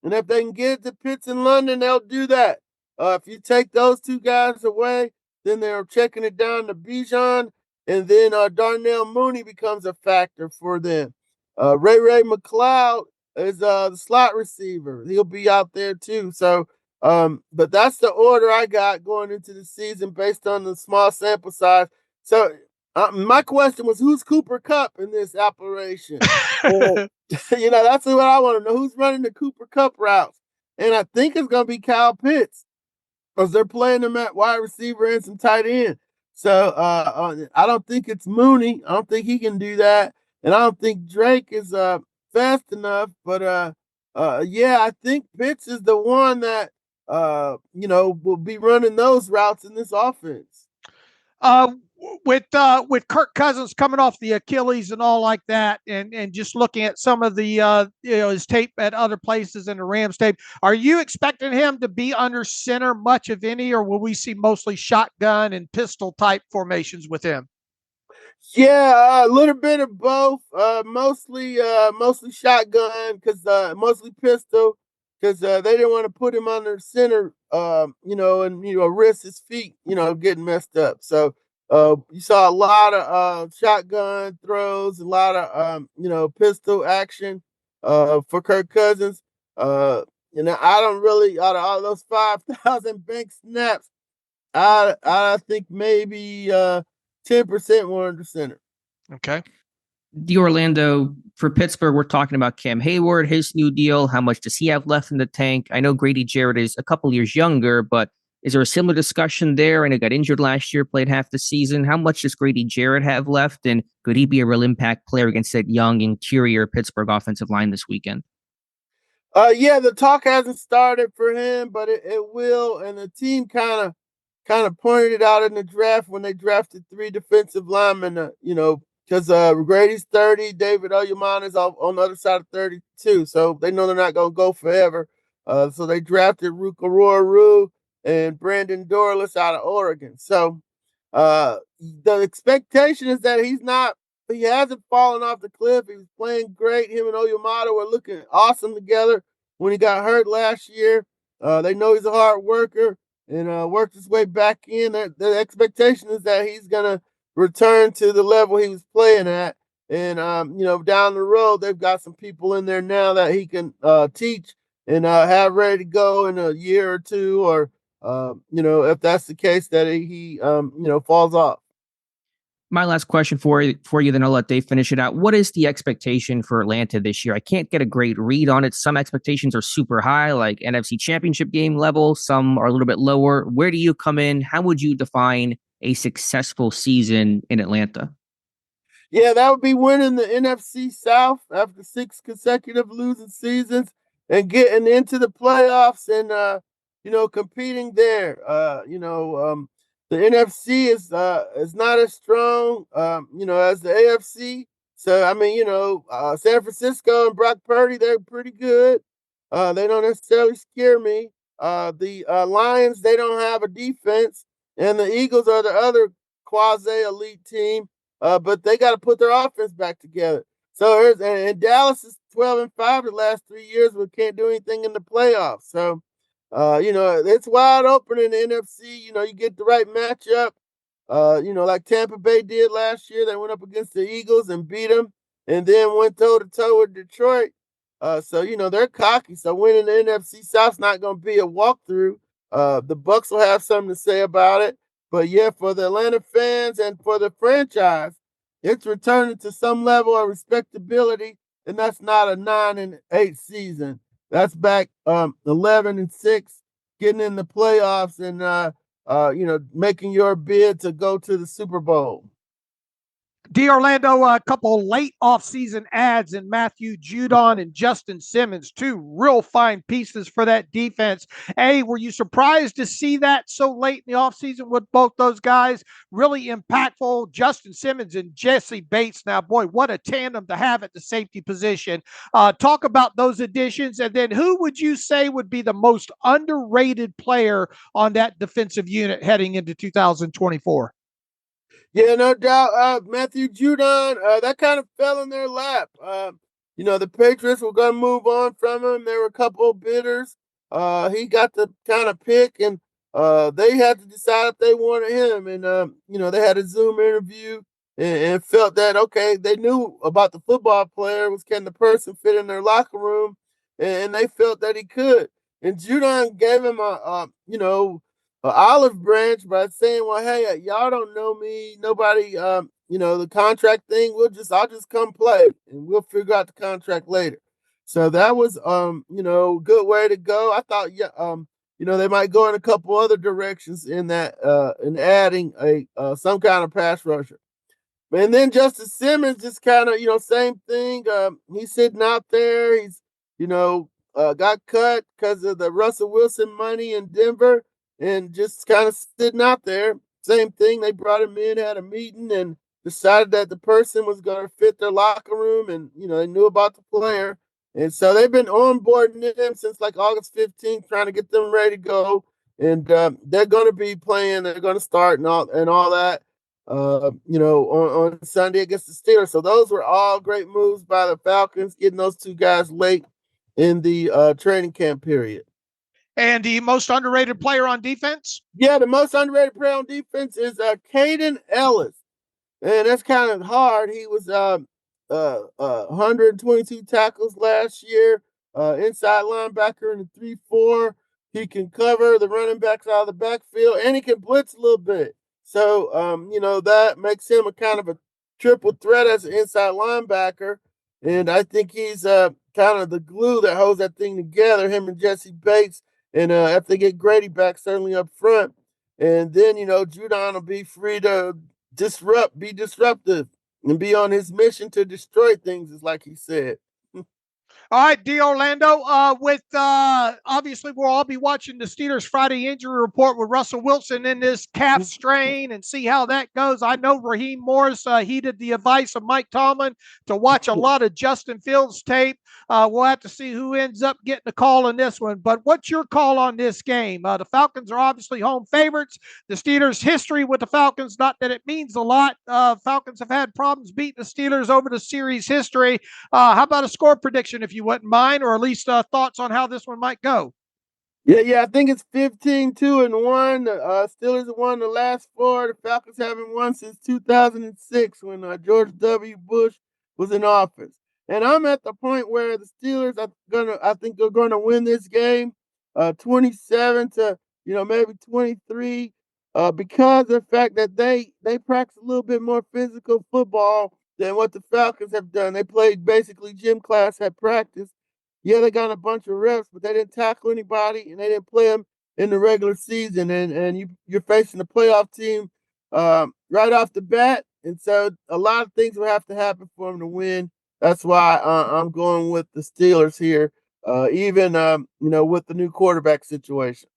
And if they can get it to Pitts and London, they'll do that. If you take those two guys away, then they're checking it down to Bijan. And then Darnell Mooney becomes a factor for them. Ray McLeod is the slot receiver. He'll be out there too. So, but that's the order I got going into the season based on the small sample size. So my question was, who's Cooper Kupp in this operation? That's what I want to know. Who's running the Cooper Kupp routes? And I think it's going to be Kyle Pitts because they're playing him at wide receiver and some tight end. So I don't think it's Mooney. I don't think he can do that. And I don't think Drake is fast enough. But, I think Pitts is the one that, will be running those routes in this offense. With Kirk Cousins coming off the Achilles and all like that, and just looking at some of the his tape at other places in the Rams tape, are you expecting him to be under center much of any, or will we see mostly shotgun and pistol type formations with him? Yeah, a little bit of both. Mostly shotgun because mostly pistol because they didn't want to put him under center, and risk his feet, getting messed up. So. You saw a lot of shotgun throws, a lot of pistol action for Kirk Cousins. I don't really, out of all those 5,000 bank snaps, I think maybe 10% were under center. Okay. Orlando, for Pittsburgh, we're talking about Cam Hayward, his new deal. How much does he have left in the tank? I know Grady Jarrett is a couple years younger, but is there a similar discussion there? And he got injured last year, played half the season. How much does Grady Jarrett have left? And could he be a real impact player against that young interior Pittsburgh offensive line this weekend? The talk hasn't started for him, but it will. And the team kind of pointed it out in the draft when they drafted 3 defensive linemen, because Grady's 30, David Oyemana is on the other side of 32. So they know they're not going to go forever. So they drafted Rukaroro and Brandon Dorless out of Oregon. So the expectation is that he hasn't fallen off the cliff. He was playing great. Him and Oyamata were looking awesome together when he got hurt last year. They know he's a hard worker and worked his way back in. The expectation is that he's going to return to the level he was playing at. And, down the road, they've got some people in there now that he can teach and have ready to go in a year or two, or, if that's the case, that he falls off. My last question for you, then I'll let Dave finish it out. What is the expectation for Atlanta this year? I can't get a great read on it. Some expectations are super high, like NFC Championship game level. Some are a little bit lower. Where do you come in? How would you define a successful season in Atlanta? Yeah, that would be winning the NFC South after 6 consecutive losing seasons and getting into the playoffs and competing there. The NFC is not as strong as the AFC. So San Francisco and Brock Purdy, they're pretty good. They don't necessarily scare me. The Lions, they don't have a defense, and the Eagles are the other quasi elite team. But they got to put their offense back together. So and Dallas is 12-5 the last 3 years, but can't do anything in the playoffs. So, it's wide open in the NFC. You get the right matchup. Like Tampa Bay did last year. They went up against the Eagles and beat them, and then went toe to toe with Detroit. They're cocky. So winning the NFC South's not going to be a walkthrough. The Bucks will have something to say about it. But yeah, for the Atlanta fans and for the franchise, it's returning to some level of respectability, and that's not a 9-8 season. That's back 11-6, getting in the playoffs and making your bid to go to the Super Bowl. D. Orlando, a couple late offseason adds in Matthew Judon and Justin Simmons, two real fine pieces for that defense. Were you surprised to see that so late in the offseason with both those guys? Really impactful. Justin Simmons and Jesse Bates. Now, boy, what a tandem to have at the safety position. Talk about those additions, and then who would you say would be the most underrated player on that defensive unit heading into 2024? Yeah, no doubt. Matthew Judon, that kind of fell in their lap. The Patriots were going to move on from him. There were a couple of bidders. He got the kind of pick, and they had to decide if they wanted him. And, they had a Zoom interview and felt that, okay, they knew about the football player. Can the person fit in their locker room? And they felt that he could. And Judon gave him an olive branch by saying, well, hey, y'all don't know me. Nobody, the contract thing, I'll just come play and we'll figure out the contract later. So that was, good way to go. I thought, they might go in a couple other directions in that, in adding some kind of pass rusher. And then Justin Simmons just kind of, same thing. He's sitting out there. He's, got cut because of the Russell Wilson money in Denver, and just kind of sitting out there. Same thing. They brought him in, had a meeting, and decided that the person was going to fit their locker room, and they knew about the player, and so they've been onboarding them since like August 15th, trying to get them ready to go, and they're going to be playing. They're going to start and all that. On Sunday against the Steelers. So those were all great moves by the Falcons, getting those two guys late in the training camp period. And the most underrated player on defense? Yeah, the most underrated player on defense is Caden Ellis. And that's kind of hard. He was 122 tackles last year, inside linebacker in the 3-4. He can cover the running backs out of the backfield, and he can blitz a little bit. So, that makes him a kind of a triple threat as an inside linebacker. And I think he's kind of the glue that holds that thing together, him and Jesse Bates. And if they get Grady back, certainly up front. And then, Judon will be free to be disruptive, and be on his mission to destroy things, is like he said. All right, D. Orlando. Obviously, we'll all be watching the Steelers Friday injury report with Russell Wilson in this calf strain and see how that goes. I know Raheem Morris heeded the advice of Mike Tomlin to watch a lot of Justin Fields tape. We'll have to see who ends up getting the call on this one. But what's your call on this game? The Falcons are obviously home favorites. The Steelers' history with the Falcons, not that it means a lot. Falcons have had problems beating the Steelers over the series history. How about a score prediction, if you wouldn't mind, or at least thoughts on how this one might go? Yeah. I think it's 15-2-1. Steelers have won the last four. The Falcons haven't won since 2006 when George W. Bush was in office. And I'm at the point where the Steelers I think they're gonna win this game, 27 to maybe 23, because of the fact that they practice a little bit more physical football than what the Falcons have done. They played basically gym class at practice. Yeah, they got a bunch of reps, but they didn't tackle anybody and they didn't play them in the regular season. And you're facing a playoff team right off the bat, and so a lot of things will have to happen for them to win. That's why I'm going with the Steelers here, even with the new quarterback situation.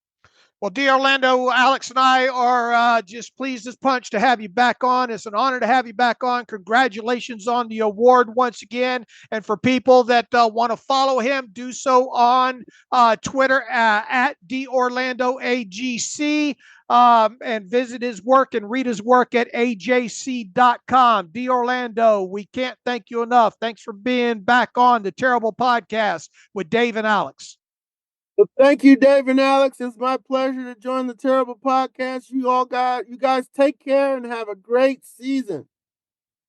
Well, dear Orlando, Alex and I are just pleased as punch to have you back on. It's an honor to have you back on. Congratulations on the award once again. And for people that want to follow him, do so on Twitter at DOrlandoAGC. And visit his work and read his work at ajc.com. D. Orlando, we can't thank you enough. Thanks for being back on the Terrible Podcast with Dave and Alex. Well, thank you, Dave and Alex. It's my pleasure to join the Terrible Podcast. You guys take care and have a great season.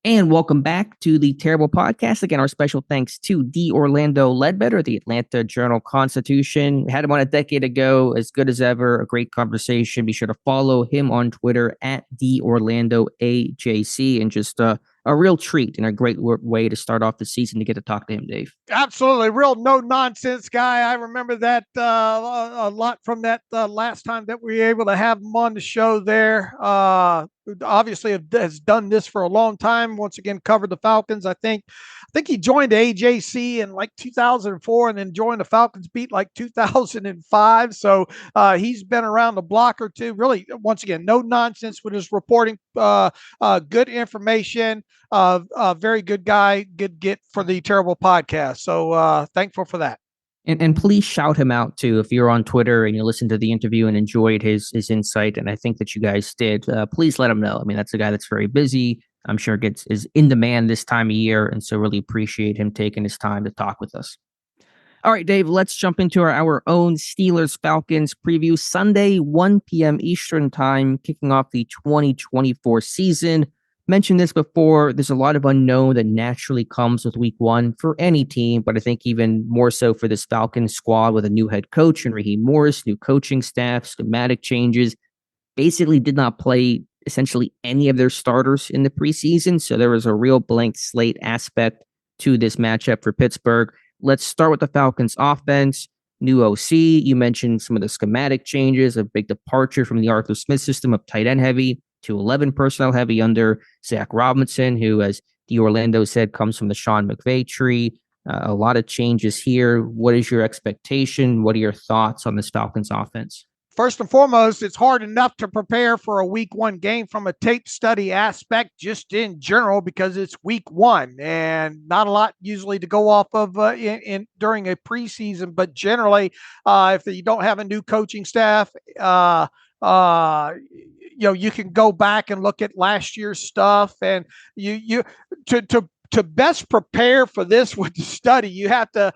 And welcome back to the Terrible Podcast. Again, our special thanks to D. Orlando Ledbetter, the Atlanta Journal-Constitution. We had him on a decade ago, as good as ever, a great conversation. Be sure to follow him on Twitter at DOrlandoAJC, and just a real treat and a great way to start off the season to get to talk to him, Dave. Absolutely. Real no-nonsense guy. I remember that a lot from that last time that we were able to have him on the show there. Obviously has done this for a long time. Once again, covered the Falcons. I think he joined AJC in like 2004 and then joined the Falcons beat like 2005. So he's been around the block or two. Really, once again, no nonsense with his reporting. Good information. Very good guy. Good get for the Terrible Podcast. So thankful for that. And please shout him out too. If you're on Twitter and you listened to the interview and enjoyed his insight, and I think that you guys did, please let him know. I mean, that's a guy that's very busy. I'm sure is in demand this time of year, and so really appreciate him taking his time to talk with us. All right, Dave, let's jump into our own Steelers-Falcons preview. Sunday, 1 p.m. Eastern Time, kicking off the 2024 season. Mentioned this before, there's a lot of unknown that naturally comes with week one for any team, but I think even more so for this Falcons squad with a new head coach and Raheem Morris, new coaching staff, schematic changes. Basically did not play essentially any of their starters in the preseason, so there was a real blank slate aspect to this matchup for Pittsburgh. Let's start with the Falcons offense. New OC, you mentioned some of the schematic changes, a big departure from the Arthur Smith system of tight end heavy to 11 personnel heavy under Zach Robinson, who, as D. Orlando said, comes from the Sean McVay tree. A lot of changes here. What is your expectation? What are your thoughts on this Falcons offense? First and foremost, it's hard enough to prepare for a week one game from a tape study aspect, just in general, because it's week one and not a lot usually to go off of during a preseason. But generally, if you don't have a new coaching staff, you can go back and look at last year's stuff, and to best prepare for this with the study, you have to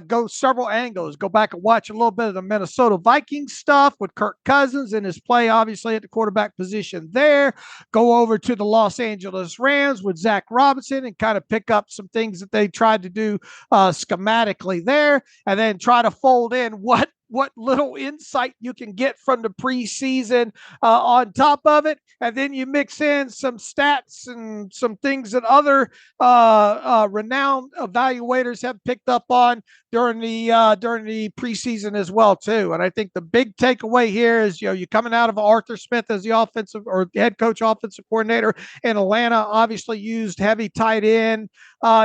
go several angles. Go back and watch a little bit of the Minnesota Vikings stuff with Kirk Cousins and his play, obviously, at the quarterback position there. Go over to the Los Angeles Rams with Zach Robinson and kind of pick up some things that they tried to do schematically there, and then try to fold in what what little insight you can get from the preseason on top of it, and then you mix in some stats and some things that other renowned evaluators have picked up on during the preseason as well too. And I think the big takeaway here is, you're coming out of Arthur Smith as the offensive or head coach, offensive coordinator in Atlanta. Obviously used heavy tight end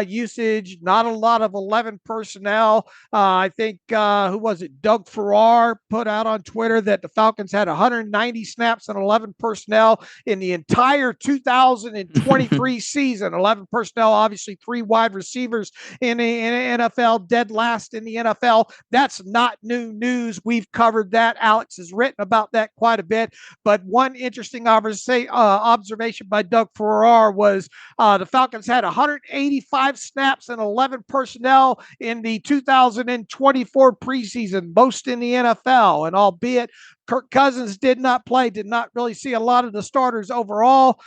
usage, not a lot of 11 personnel. I think who was it? Doug Farrar put out on Twitter that the Falcons had 190 snaps and 11 personnel in the entire 2023 season. 11 personnel, obviously 3 wide receivers in the NFL, dead last in the NFL. That's not new news. We've covered that. Alex has written about that quite a bit. But one interesting observation by Doug Farrar was the Falcons had 185 snaps and 11 personnel in the 2024 preseason, most in the NFL. And albeit Kirk Cousins did not play, did not really see a lot of the starters overall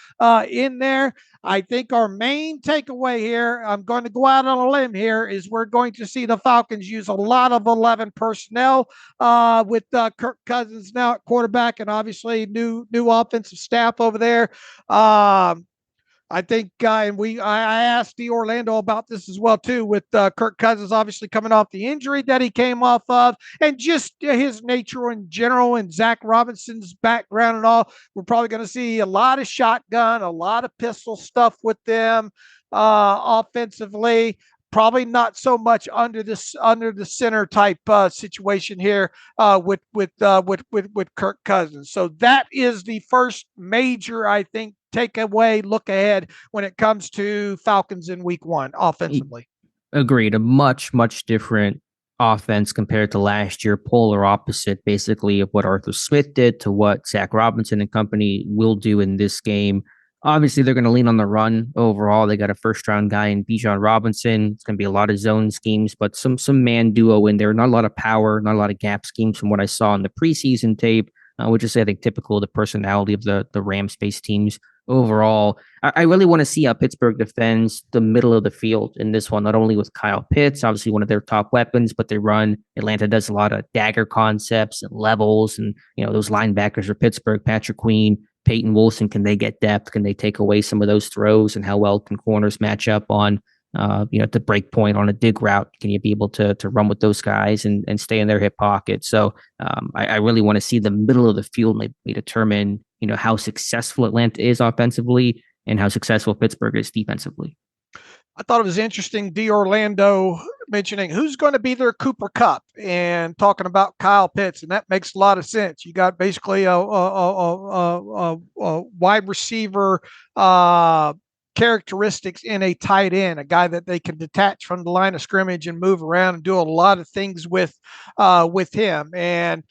in there. I think our main takeaway here, I'm going to go out on a limb here, is we're going to see the Falcons use a lot of 11 personnel with Kirk Cousins now at quarterback, and obviously new offensive staff over there. I think, and I asked Orlando about this as well too, with Kirk Cousins obviously coming off the injury that he came off of, and just his nature in general, and Zach Robinson's background and all. We're probably going to see a lot of shotgun, a lot of pistol stuff with them offensively. Probably not so much under the center type situation here with Kirk Cousins. So that is the first major, I think, takeaway, look ahead when it comes to Falcons in week 1 offensively. Agreed. A much different offense compared to last year, polar opposite basically of what Arthur Smith did to what Zach Robinson and company will do in this game. Obviously, they're going to lean on the run overall. They got a first-round guy in Bijan Robinson. It's going to be a lot of zone schemes, but some man duo in there. Not a lot of power, not a lot of gap schemes from what I saw in the preseason tape, which is, I think, typical of the personality of the Rams-based teams overall. I really want to see how Pittsburgh defends the middle of the field in this one, not only with Kyle Pitts, obviously one of their top weapons, but they run. Atlanta does a lot of dagger concepts and levels, and those linebackers are Pittsburgh, Patrick Queen, Peyton Wilson. Can they get depth? Can they take away some of those throws? And how well can corners match up on, the break point on a dig route? Can you be able to run with those guys and stay in their hip pocket? So I really want to see the middle of the field may determine, how successful Atlanta is offensively and how successful Pittsburgh is defensively. I thought it was interesting, Orlando mentioning who's going to be their Cooper Kupp and talking about Kyle Pitts, and that makes a lot of sense. You got basically a wide receiver characteristics in a tight end, a guy that they can detach from the line of scrimmage and move around and do a lot of things with him. And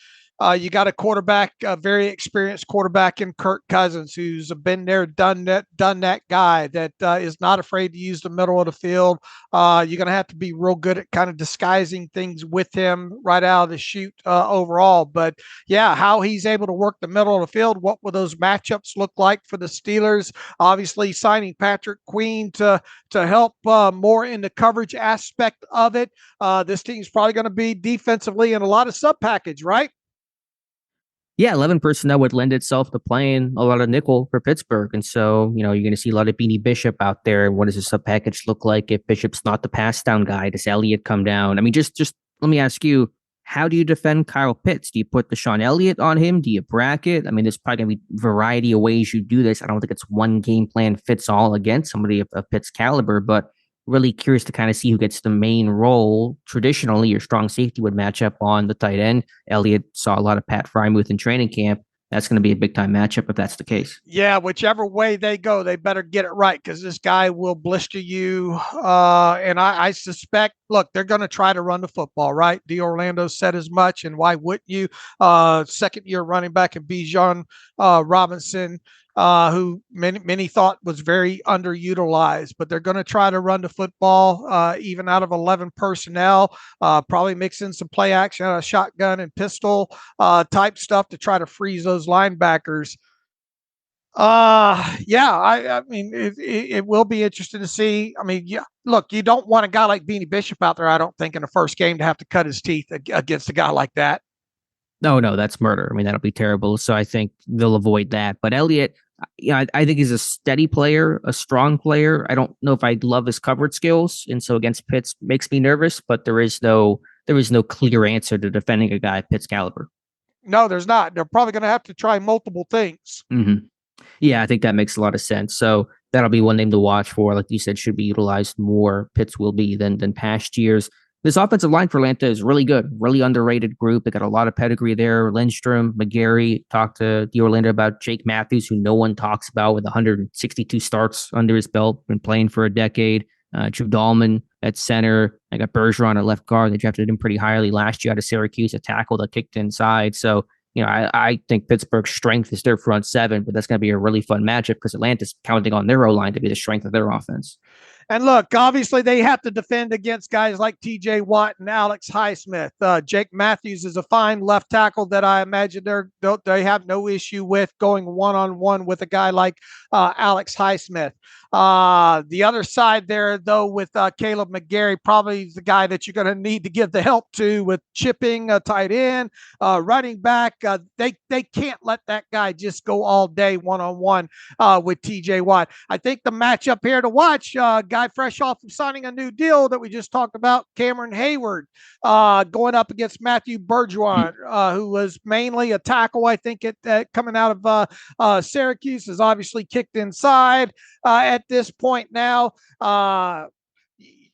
you got a quarterback, a very experienced quarterback in Kirk Cousins, who's been there, done that guy that is not afraid to use the middle of the field. You're going to have to be real good at kind of disguising things with him right out of the chute overall. But yeah, how he's able to work the middle of the field, what will those matchups look like for the Steelers? Obviously signing Patrick Queen to help more in the coverage aspect of it. This team's probably going to be defensively in a lot of sub package, right? Yeah, 11 personnel would lend itself to playing a lot of nickel for Pittsburgh. And so, you're going to see a lot of Beanie Bishop out there. What does the sub package look like if Bishop's not the pass down guy? Does Elliott come down? I mean, just let me ask you, how do you defend Kyle Pitts? Do you put the Sean Elliott on him? Do you bracket? I mean, there's probably going to be a variety of ways you do this. I don't think it's one game plan fits all against somebody of Pitts' caliber, but really curious to kind of see who gets the main role. Traditionally, your strong safety would match up on the tight end. Elliott saw a lot of Pat Frymouth in training camp. That's going to be a big-time matchup if that's the case. Yeah, whichever way they go, they better get it right, because this guy will blister you. And I suspect, look, they're going to try to run the football, right? Orlando said as much, and why wouldn't you? Second-year running back in Bijan Robinson, who many thought was very underutilized, but they're going to try to run the football even out of 11 personnel, probably mix in some play action, shotgun and pistol type stuff to try to freeze those linebackers. I mean, it will be interesting to see. I mean, yeah, look, you don't want a guy like Beanie Bishop out there, I don't think, in the first game to have to cut his teeth against a guy like that. No, that's murder. I mean, that'll be terrible. So I think they'll avoid that. But Elliott, I think he's a steady player, a strong player. I don't know if I love his coverage skills, and so against Pitts makes me nervous. But there is no clear answer to defending a guy Pitts caliber. No, there's not. They're probably going to have to try multiple things. Mm-hmm. Yeah, I think that makes a lot of sense. So that'll be one name to watch for. Like you said, should be utilized more. Pitts will be than past years. This offensive line for Atlanta is really good, really underrated group. They got a lot of pedigree there. Lindstrom, McGarry, talked to the Orlando about Jake Matthews, who no one talks about, with 162 starts under his belt, been playing for a decade. Drew Dahlman at center. I got Bergeron at left guard. They drafted him pretty highly last year out of Syracuse, a tackle that kicked inside. So, I think Pittsburgh's strength is their front seven, but that's going to be a really fun matchup because Atlanta's counting on their O-line to be the strength of their offense. And look, obviously they have to defend against guys like T.J. Watt and Alex Highsmith. Jake Matthews is a fine left tackle that I imagine they have no issue with going one-on-one with a guy like Alex Highsmith. The other side there, though, with Caleb McGarry, probably the guy that you're going to need to give the help to with chipping, tight end, running back. They can't let that guy just go all day one-on-one with T.J. Watt. I think the matchup here to watch, guy fresh off of signing a new deal that we just talked about, Cameron Hayward, going up against Matthew Bergeron, who was mainly a tackle, I think, coming out of Syracuse, is obviously kicked inside at this point now.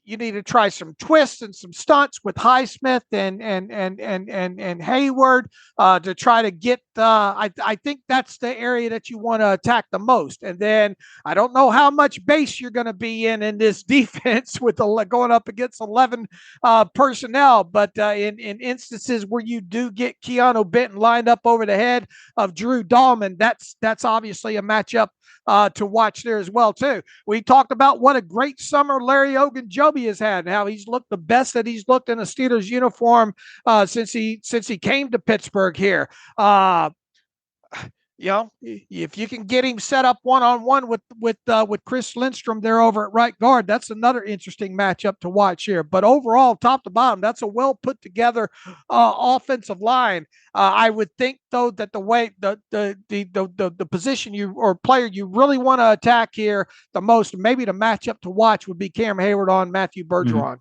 You need to try some twists and some stunts with Highsmith and Hayward to try to get. I think that's the area that you want to attack the most. And then I don't know how much base you're going to be in this defense with going up against 11 personnel, but in instances where you do get Keanu Benton lined up over the head of Drew Dahlman, that's obviously a matchup to watch there as well too. We talked about what a great summer Larry Ogunjobi has had, and how he's looked the best that he's looked in a Steelers uniform since he came to Pittsburgh here. If you can get him set up one-on-one with Chris Lindstrom there over at right guard, that's another interesting matchup to watch here. But overall, top to bottom, that's a well put together offensive line. I would think, though, that the way the position or player you really want to attack here the most, maybe the matchup to watch, would be Cam Hayward on Matthew Bergeron. Mm-hmm.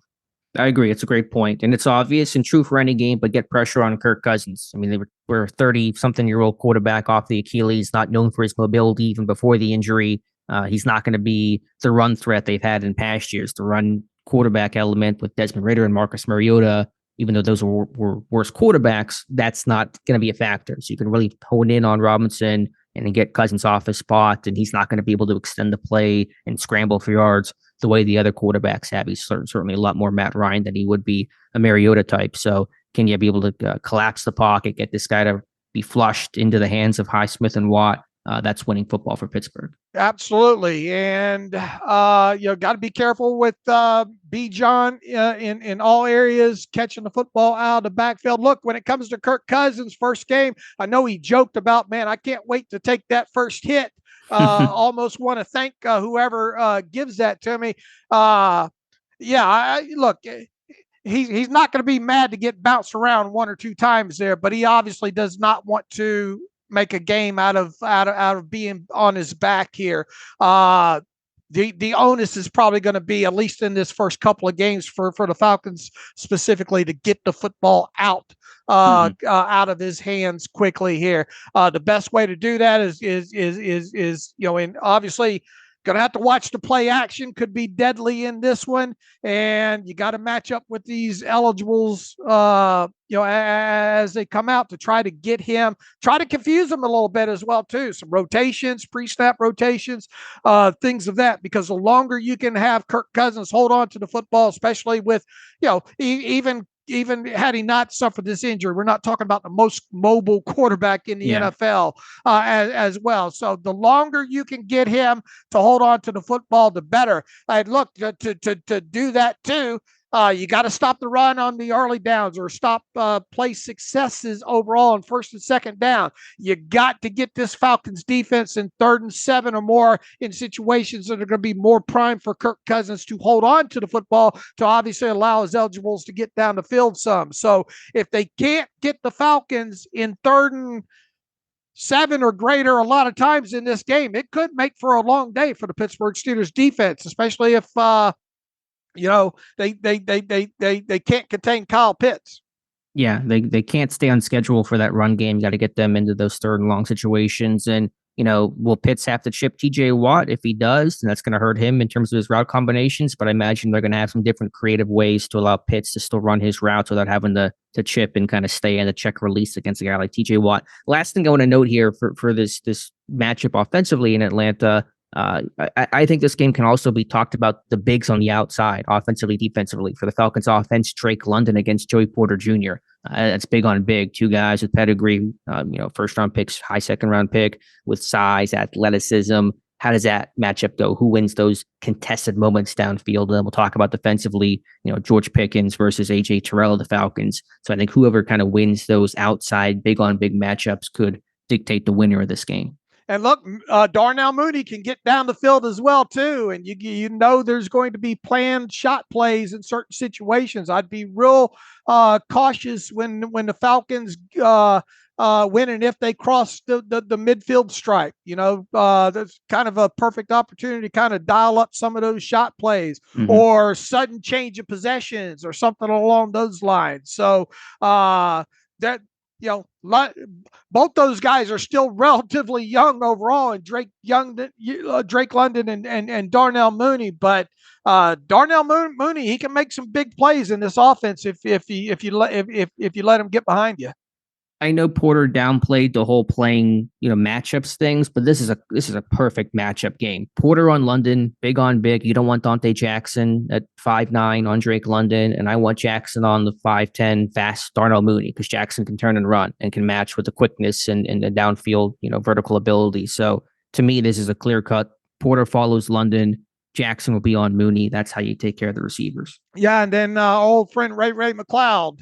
I agree. It's a great point. And it's obvious and true for any game, but get pressure on Kirk Cousins. I mean, they were 30-something-year-old quarterback off the Achilles, not known for his mobility even before the injury. He's not going to be the run threat they've had in past years. The run quarterback element with Desmond Ridder and Marcus Mariota, even though those were worse quarterbacks, that's not going to be a factor. So you can really hone in on Robinson and then get Cousins off his spot, and he's not going to be able to extend the play and scramble for yards the way the other quarterbacks have. He's certainly a lot more Matt Ryan than he would be a Mariota type. So can you be able to collapse the pocket, get this guy to be flushed into the hands of Highsmith and Watt? That's winning football for Pittsburgh. Absolutely. And, got to be careful with Bijan in all areas, catching the football out of the backfield. Look, when it comes to Kirk Cousins' first game, I know he joked about, man, I can't wait to take that first hit. Almost want to thank whoever gives that to me. Look, he's not going to be mad to get bounced around one or two times there, but he obviously does not want to make a game out of being on his back here. The onus is probably going to be, at least in this first couple of games for the Falcons specifically, to get the football out of his hands quickly here. The best way to do that is and obviously going to have to watch the play action. Could be deadly in this one, and you got to match up with these eligibles, as they come out, to try to get him, try to confuse him a little bit as well too. Some rotations, pre-snap rotations, things of that, because the longer you can have Kirk Cousins hold on to the football, especially with, even had he not suffered this injury, we're not talking about the most mobile quarterback in the NFL as well. So the longer you can get him to hold on to the football, the better. I'd look to do that too. You got to stop the run on the early downs or stop play successes overall on first and second down. You got to get this Falcons defense in 3rd and 7 or more in situations that are going to be more prime for Kirk Cousins to hold on to the football to obviously allow his eligibles to get down the field some. So if they can't get the Falcons in 3rd and 7 or greater a lot of times in this game, it could make for a long day for the Pittsburgh Steelers defense, especially if they can't contain Kyle Pitts. Yeah, they can't stay on schedule for that run game. You got to get them into those 3rd and long situations. And, will Pitts have to chip TJ Watt? If he does, then that's going to hurt him in terms of his route combinations. But I imagine they're going to have some different creative ways to allow Pitts to still run his routes without having to chip and kind of stay in the check release against a guy like TJ Watt. Last thing I want to note here for this matchup offensively in Atlanta, I think this game can also be talked about the bigs on the outside, offensively, defensively. For the Falcons offense, Drake London against Joey Porter Jr. That's big on big. 2 guys with pedigree, 1st-round picks, high 2nd-round pick with size, athleticism. How does that matchup go? Who wins those contested moments downfield? And then we'll talk about defensively, George Pickens versus A.J. Terrell of the Falcons. So I think whoever kind of wins those outside big on big matchups could dictate the winner of this game. And look, Darnell Mooney can get down the field as well, too. And there's going to be planned shot plays in certain situations. I'd be real cautious when the Falcons when and if they cross the midfield stripe. That's kind of a perfect opportunity to kind of dial up some of those shot plays or sudden change of possessions or something along those lines. So both those guys are still relatively young overall, and Drake London and Darnell Mooney. But Darnell Mooney, he can make some big plays in this offense if you let him get behind you. I know Porter downplayed the whole playing, matchups things, but this is a perfect matchup game. Porter on London, big on big. You don't want Dante Jackson at 5'9" on Drake London, and I want Jackson on the 5'10" fast Darnell Mooney because Jackson can turn and run and can match with the quickness and the downfield, vertical ability. So to me, this is a clear cut. Porter follows London. Jackson will be on Mooney. That's how you take care of the receivers. Yeah, and then old friend Ray McLeod,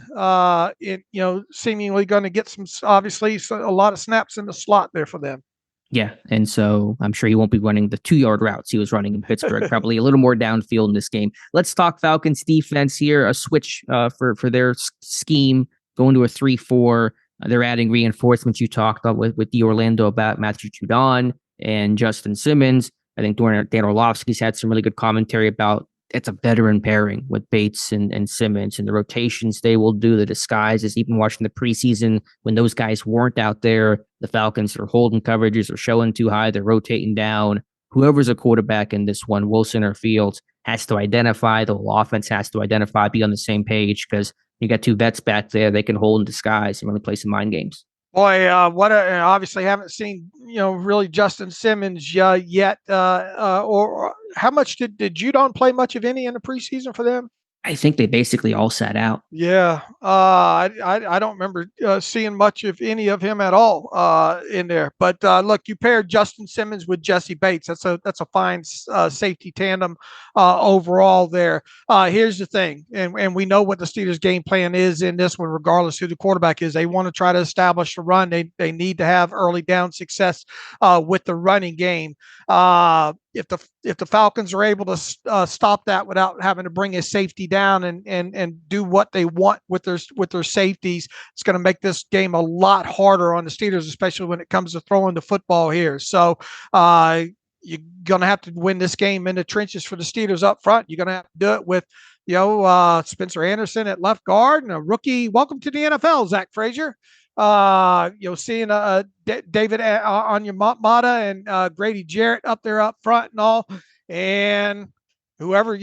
seemingly going to get a lot of snaps in the slot there for them. Yeah, and so I'm sure he won't be running the 2-yard routes he was running in Pittsburgh. Probably a little more downfield in this game. Let's talk Falcons defense here. A switch for their scheme, going to a 3-4. They're adding reinforcements. You talked with the Orlando about Matthew Judon and Justin Simmons. I think Dan Orlovsky's had some really good commentary about it's a veteran pairing with Bates and Simmons and the rotations they will do, the disguises. Even watching the preseason when those guys weren't out there, the Falcons are holding coverages or showing too high, they're rotating down. Whoever's a quarterback in this one, Wilson or Fields, has to identify, the whole offense has to identify, be on the same page because you got 2 vets back there. They can hold in disguise and really play some mind games. Boy, obviously haven't seen, really Justin Simmons yet. Or how much did Judon play much of any in the preseason for them? I think they basically all sat out. Yeah. I don't remember seeing much of any of him at all in there. But look, you paired Justin Simmons with Jesse Bates. That's a fine safety tandem overall there. Here's the thing, and we know what the Steelers' game plan is in this one, regardless who the quarterback is. They want to try to establish the run. They need to have early down success with the running game. If the Falcons are able to stop that without having to bring a safety down and do what they want with their safeties, it's going to make this game a lot harder on the Steelers, especially when it comes to throwing the football here. So you're going to have to win this game in the trenches for the Steelers up front. You're going to have to do it with Spencer Anderson at left guard and a rookie. Welcome to the NFL, Zach Frazier. Seeing David Onyemata and Grady Jarrett up there up front and all, and whoever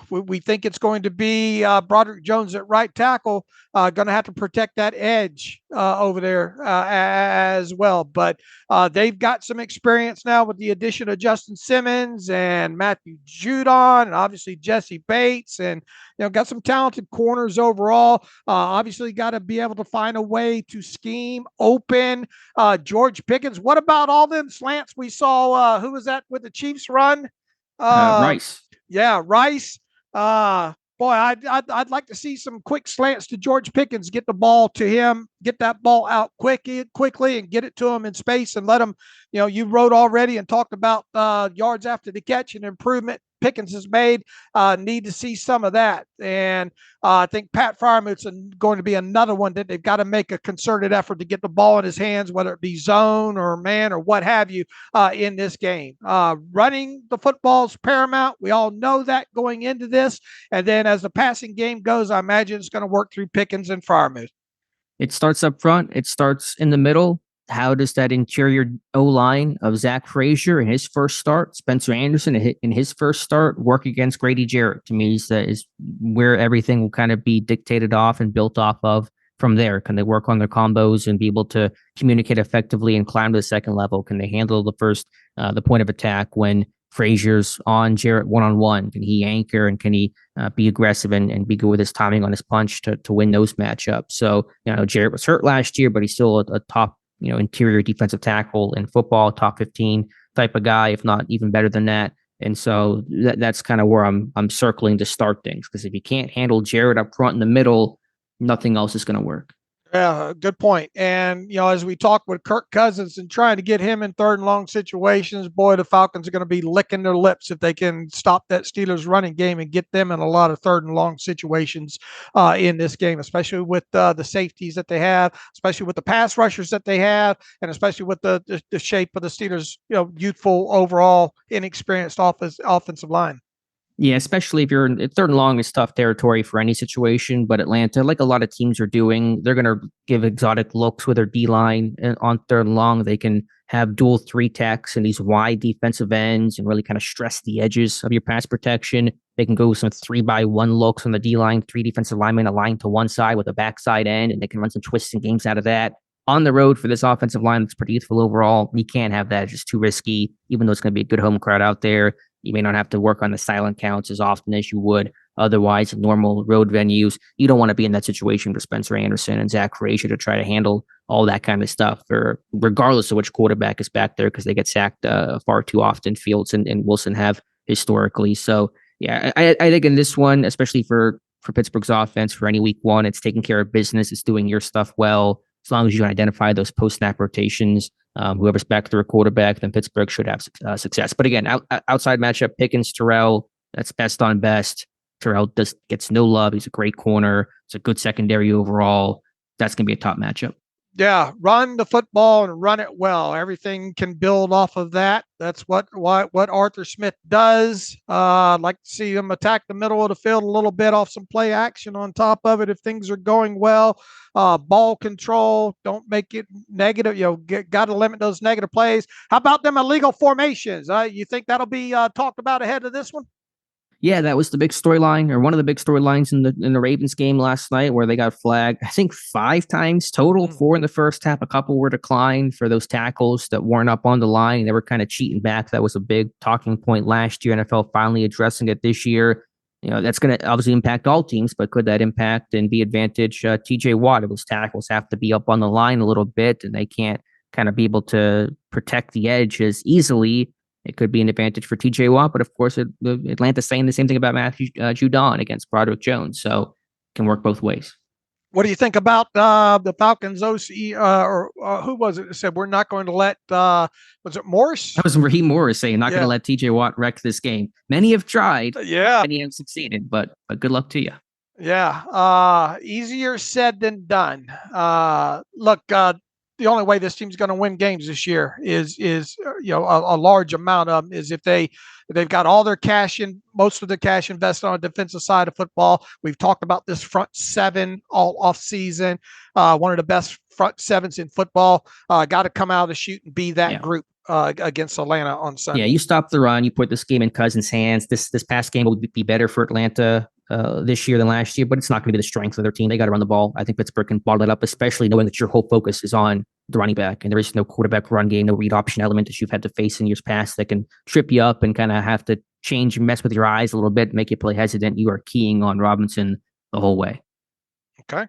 we think it's going to be Broderick Jones at right tackle, going to have to protect that edge over there as well. But they've got some experience now with the addition of Justin Simmons and Matthew Judon and obviously Jesse Bates, and got some talented corners overall. Obviously got to be able to find a way to scheme open George Pickens. What about all them slants we saw? Who was that with the Chiefs run? Rice. Yeah, Rice. Boy, Boy, I'd like to see some quick slants to George Pickens, get the ball to him, get that ball out quickly and get it to him in space and let him, you wrote already and talked about yards after the catch and improvement Pickens has made. Need to see some of that. And I think Pat Fryermuth's going to be another one that they've got to make a concerted effort to get the ball in his hands, whether it be zone or man or what have you, in this game. Running the football is paramount. We all know that going into this. And then as the passing game goes, I imagine it's going to work through Pickens and Fryermuth. It starts up front. It starts in the middle. How does that interior O-line of Zach Frazier in his first start, Spencer Anderson in his first start, work against Grady Jarrett? To me, is where everything will kind of be dictated off and built off of from there. Can they work on their combos and be able to communicate effectively and climb to the second level? Can they handle the point of attack when Frazier's on Jarrett one-on-one? Can he anchor and can he be aggressive and be good with his timing on his punch to win those matchups? So, Jarrett was hurt last year, but he's still a top, interior defensive tackle in football, top 15 type of guy, if not even better than that. And so that's kind of where I'm circling to start things, because if you can't handle Jarrett up front in the middle, nothing else is going to work. Yeah, good point. And, as we talk with Kirk Cousins and trying to get him in third and long situations, boy, the Falcons are going to be licking their lips if they can stop that Steelers running game and get them in a lot of third and long situations in this game, especially with the safeties that they have, especially with the pass rushers that they have, and especially with the shape of the Steelers, youthful, overall, inexperienced offensive line. Yeah, especially if you're in third and long is tough territory for any situation. But Atlanta, like a lot of teams are doing, they're going to give exotic looks with their D-line on third and long. They can have dual three techs and these wide defensive ends and really kind of stress the edges of your pass protection. They can go with some 3-by-1 looks on the D-line, 3 defensive linemen aligned to one side with a backside end, and they can run some twists and games out of that. On the road for this offensive line that's pretty youthful overall, you can't have that. It's just too risky, even though it's going to be a good home crowd out there. You may not have to work on the silent counts as often as you would otherwise in normal road venues. You don't want to be in that situation for Spencer Anderson and Zach Frazier to try to handle all that kind of stuff, or regardless of which quarterback is back there, because they get sacked far too often. Fields and Wilson have historically. So, yeah, I think in this one, especially for Pittsburgh's offense, for any week one, it's taking care of business. It's doing your stuff well. As long as you can identify those post-snap rotations, whoever's back to their quarterback, then Pittsburgh should have success. But again, outside matchup, Pickens, Terrell, that's best on best. Terrell gets no love. He's a great corner. It's a good secondary overall. That's going to be a top matchup. Yeah, run the football and run it well. Everything can build off of that. That's what Arthur Smith does. I'd like to see him attack the middle of the field a little bit off some play action on top of it if things are going well. Ball control, don't make it negative. Got to limit those negative plays. How about them illegal formations? You think that'll be talked about ahead of this one? Yeah, that was the big storyline, or one of the big storylines in the Ravens game last night, where they got flagged, I think 5 times total, 4 in the first half. A couple were declined for those tackles that weren't up on the line. They were kind of cheating back. That was a big talking point last year. NFL finally addressing it this year. That's going to obviously impact all teams, but could that impact and be advantage TJ Watt? Those tackles have to be up on the line a little bit, and they can't kind of be able to protect the edge as easily. It could be an advantage for TJ Watt, but of course, Atlanta's saying the same thing about Matthew Judon against Broderick Jones, so it can work both ways. What do you think about the Falcons OC, or who was it that said we're not going to let, was it Morris? That was Raheem Morris saying not going to let TJ Watt wreck this game. Many have tried. Yeah. Many have succeeded, but good luck to you. Yeah. Easier said than done. Look, the only way this team's going to win games this year is a large amount of them is if they've got all their cash in, most of the cash invested on the defensive side of football. We've talked about this front seven all off season. One of the best front sevens in football. Got to come out of the chute and be that group against Atlanta on Sunday. Yeah, you stop the run. You put this game in Cousins' hands. This past game would be better for Atlanta this year than last year, but it's not going to be the strength of their team. They got to run the ball. I think Pittsburgh can bottle it up, especially knowing that your whole focus is on the running back, and there is no quarterback run game, no read option element that you've had to face in years past that can trip you up and kind of have to change and mess with your eyes a little bit, make you play hesitant. You are keying on Robinson the whole way. Okay.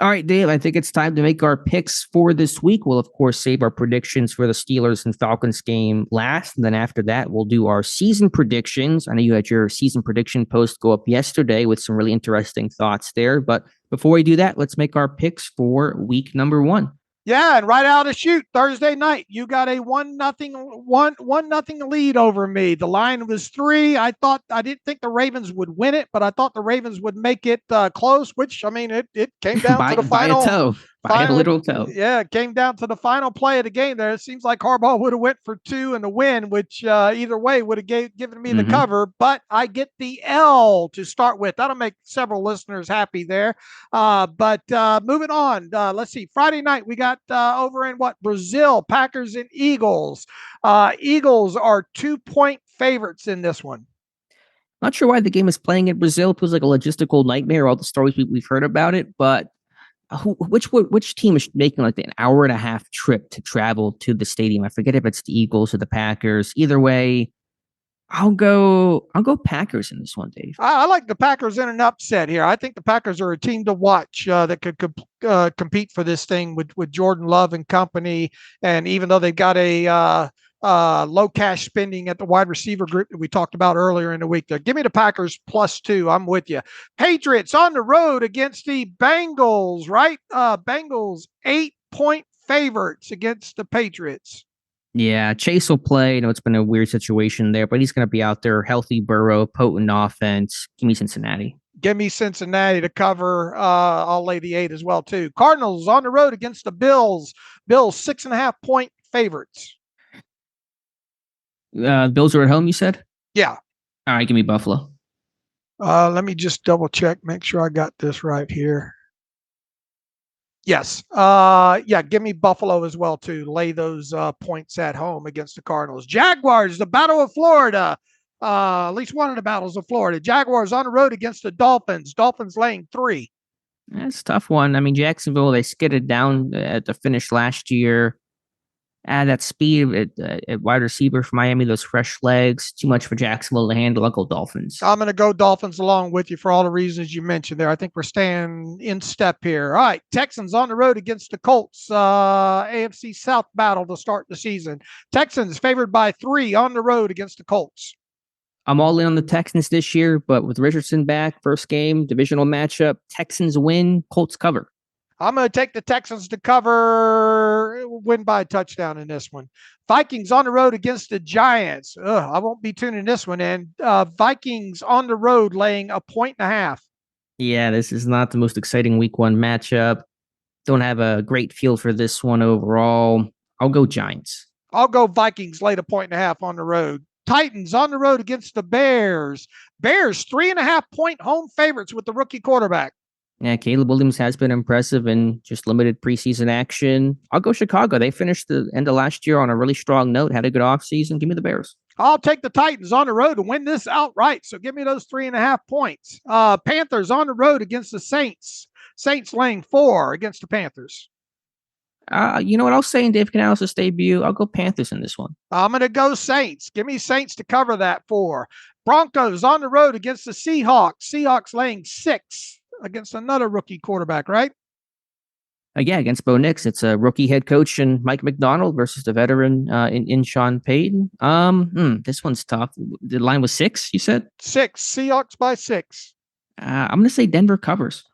All right, Dave, I think it's time to make our picks for this week. We'll, of course, save our predictions for the Steelers and Falcons game last. And then after that, we'll do our season predictions. I know you had your season prediction post go up yesterday with some really interesting thoughts there. But before we do that, let's make our picks for week number 1. Yeah, and right out of shoot, Thursday night, you got a 1-0 lead over me. The line was 3. I didn't think the Ravens would win it, but I thought the Ravens would make it close, which, I mean, it came down to the final. By a literal toe. Yeah, it came down to the final play of the game there. It seems like Harbaugh would have went for 2 in the win, which either way would have given me the cover, but I get the L to start with. That'll make several listeners happy there. But moving on, let's see. Friday night, we got over in Brazil, Packers and Eagles. Eagles are 2-point favorites in this one. Not sure why the game is playing in Brazil. It feels like a logistical nightmare, all the stories we've heard about it, but which team is making like an hour and a half trip to travel to the stadium? I forget if it's the Eagles or the Packers. Either way, I'll go Packers in this one, Dave. I like the Packers in an upset here. I think the Packers are a team to watch that could compete for this thing with Jordan Love and company. And even though they've got a low cash spending at the wide receiver group that we talked about earlier in the week there. Give me the Packers +2. I'm with you. Patriots on the road against the Bengals, right? Bengals 8-point favorites against the Patriots. Yeah, Chase will play. I know it's been a weird situation there, but he's going to be out there. Healthy Burrow, potent offense. Give me Cincinnati. Give me Cincinnati to cover. I'll lay the 8 as well, too. Cardinals on the road against the Bills. Bills 6.5-point favorites. Bills are at home, you said? Yeah. All right, give me Buffalo. Let me just double check, make sure I got this right here. Yes. Yeah, give me Buffalo as well, too. Lay those points at home against the Cardinals. Jaguars, the Battle of Florida. At least one of the battles of Florida. Jaguars on the road against the Dolphins. Dolphins laying 3. That's a tough one. I mean, Jacksonville, they skidded down at the finish last year. That speed at wide receiver for Miami, those fresh legs, too much for Jacksonville to handle. I'll go Dolphins. I'm going to go Dolphins along with you for all the reasons you mentioned there. I think we're staying in step here. All right, Texans on the road against the Colts. AFC South battle to start the season. Texans favored by 3 on the road against the Colts. I'm all in on the Texans this year, but with Richardson back, first game, divisional matchup, Texans win, Colts cover. I'm going to take the Texans to cover, win by a touchdown in this one. Vikings on the road against the Giants. I won't be tuning this one in. Vikings on the road laying 1.5. Yeah, this is not the most exciting week 1 matchup. Don't have a great feel for this one overall. I'll go Giants. I'll go Vikings laid 1.5 on the road. Titans on the road against the Bears. Bears 3.5-point home favorites with the rookie quarterback. Yeah, Caleb Williams has been impressive in just limited preseason action. I'll go Chicago. They finished the end of last year on a really strong note, had a good offseason. Give me the Bears. I'll take the Titans on the road to win this outright. So give me those 3.5 points. Panthers on the road against the Saints. Saints laying 4 against the Panthers. You know what I'll say in Dave Canales' debut? I'll go Panthers in this one. I'm going to go Saints. Give me Saints to cover that 4. Broncos on the road against the Seahawks. Seahawks laying 6. Against another rookie quarterback, right? Yeah, against Bo Nix. It's a rookie head coach and Mike McDonald versus the veteran in Sean Payton. This one's tough. The line was 6, you said? 6. Seahawks by 6. I'm going to say Denver covers.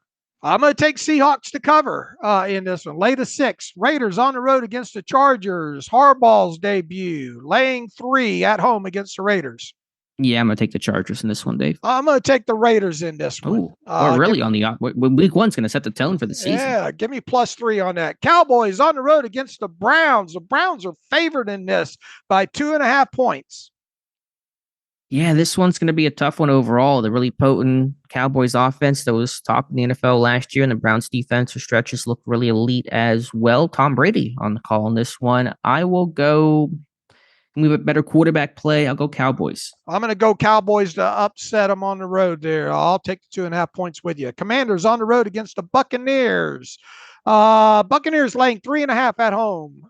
I'm going to take Seahawks to cover in this one. Lay the 6. Raiders on the road against the Chargers. Harbaugh's debut. Laying 3 at home against the Raiders. Yeah, I'm going to take the Chargers in this one, Dave. I'm going to take the Raiders in this one. We're really on the week 1's going to set the tone for the season. Yeah, give me +3 on that. Cowboys on the road against the Browns. The Browns are favored in this by 2.5 points. Yeah, this one's going to be a tough one overall. The really potent Cowboys offense that was top in the NFL last year, and the Browns defense for stretches looked really elite as well. Tom Brady on the call on this one. I will go... We have a better quarterback play. I'll go Cowboys. I'm going to go Cowboys to upset them on the road there. I'll take the 2.5 points with you. Commanders on the road against the Buccaneers. Buccaneers laying 3.5 at home.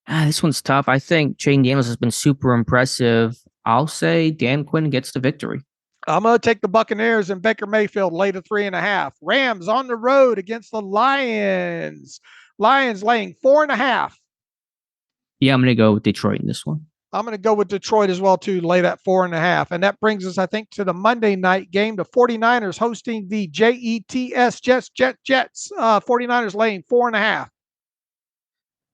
This one's tough. I think Shane Daniels has been super impressive. I'll say Dan Quinn gets the victory. I'm going to take the Buccaneers and Baker Mayfield lay to 3.5. Rams on the road against the Lions. Lions laying 4.5. Yeah, I'm going to go with Detroit in this one. I'm going to go with Detroit as well, too, lay that 4.5. And that brings us, I think, to the Monday night game. The 49ers hosting the Jets. 49ers laying 4.5.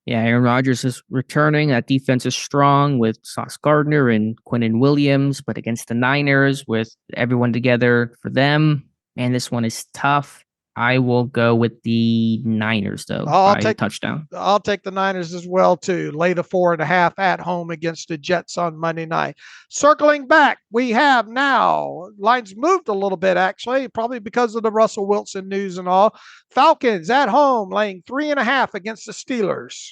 Yeah, Aaron Rodgers is returning. That defense is strong with Sauce Gardner and Quinnen Williams, but against the Niners with everyone together for them, man, this one is tough. I will go with the Niners, though, by a touchdown. I'll take the Niners as well, too. Lay the 4.5 at home against the Jets on Monday night. Circling back, we have now, lines moved a little bit, actually, probably because of the Russell Wilson news and all. Falcons at home, laying 3.5 against the Steelers.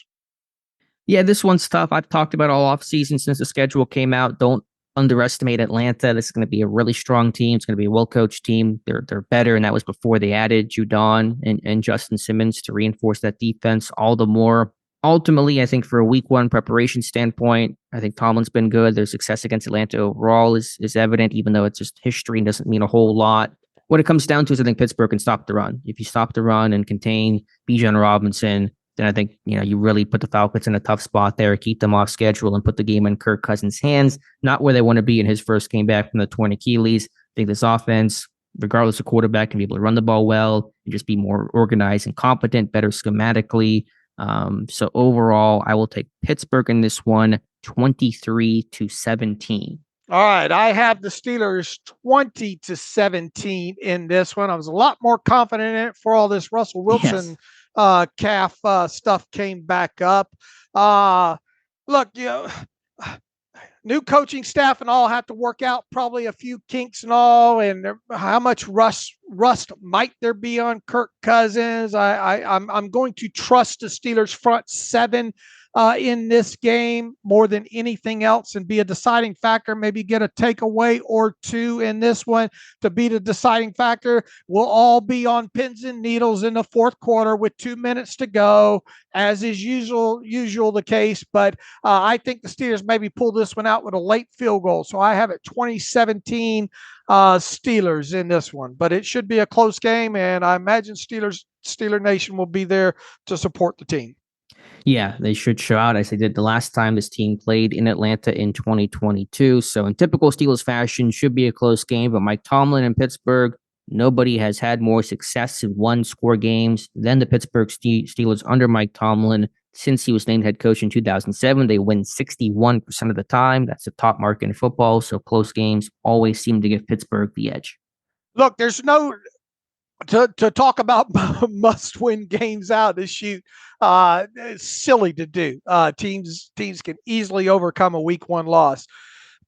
Yeah, this one's tough. I've talked about all offseason since the schedule came out. Don't underestimate Atlanta. This is going to be a really strong team. It's going to be a well-coached team. They're better, and that was before they added Judon and Justin Simmons to reinforce that defense all the more. Ultimately, I think for a week one preparation standpoint, I think Tomlin's been good. Their success against Atlanta overall is evident, even though it's just history and doesn't mean a whole lot. What it comes down to is I think Pittsburgh can stop the run. If you stop the run and contain Bijan Robinson, then I think, you really put the Falcons in a tough spot there, keep them off schedule and put the game in Kirk Cousins' hands, not where they want to be in his first game back from the torn Achilles. I think this offense, regardless of quarterback, can be able to run the ball well and just be more organized and competent, better schematically. So overall, I will take Pittsburgh in this one, 23-17. All right, I have the Steelers 20-17 in this one. I was a lot more confident in it for all this Russell Wilson calf stuff came back up. Look, new coaching staff and all have to work out probably a few kinks and all, and how much rust might there be on Kirk Cousins. I'm going to trust the Steelers front seven in this game more than anything else and be a deciding factor, maybe get a takeaway or two in this one to be the deciding factor. We'll all be on pins and needles in the fourth quarter with 2 minutes to go, as is usual the case. But I think the Steelers maybe pull this one out with a late field goal. So I have it 2017 Steelers in this one. But it should be a close game, and I imagine Steeler Nation will be there to support the team. Yeah, they should show out as they did the last time this team played in Atlanta in 2022. So in typical Steelers fashion, should be a close game. But Mike Tomlin in Pittsburgh, nobody has had more success in one-score games than the Pittsburgh Steelers under Mike Tomlin since he was named head coach in 2007. They win 61% of the time. That's the top mark in football. So close games always seem to give Pittsburgh the edge. Look, there's no... To talk about must-win games out of the chute, it's silly to do. Teams can easily overcome a week one loss,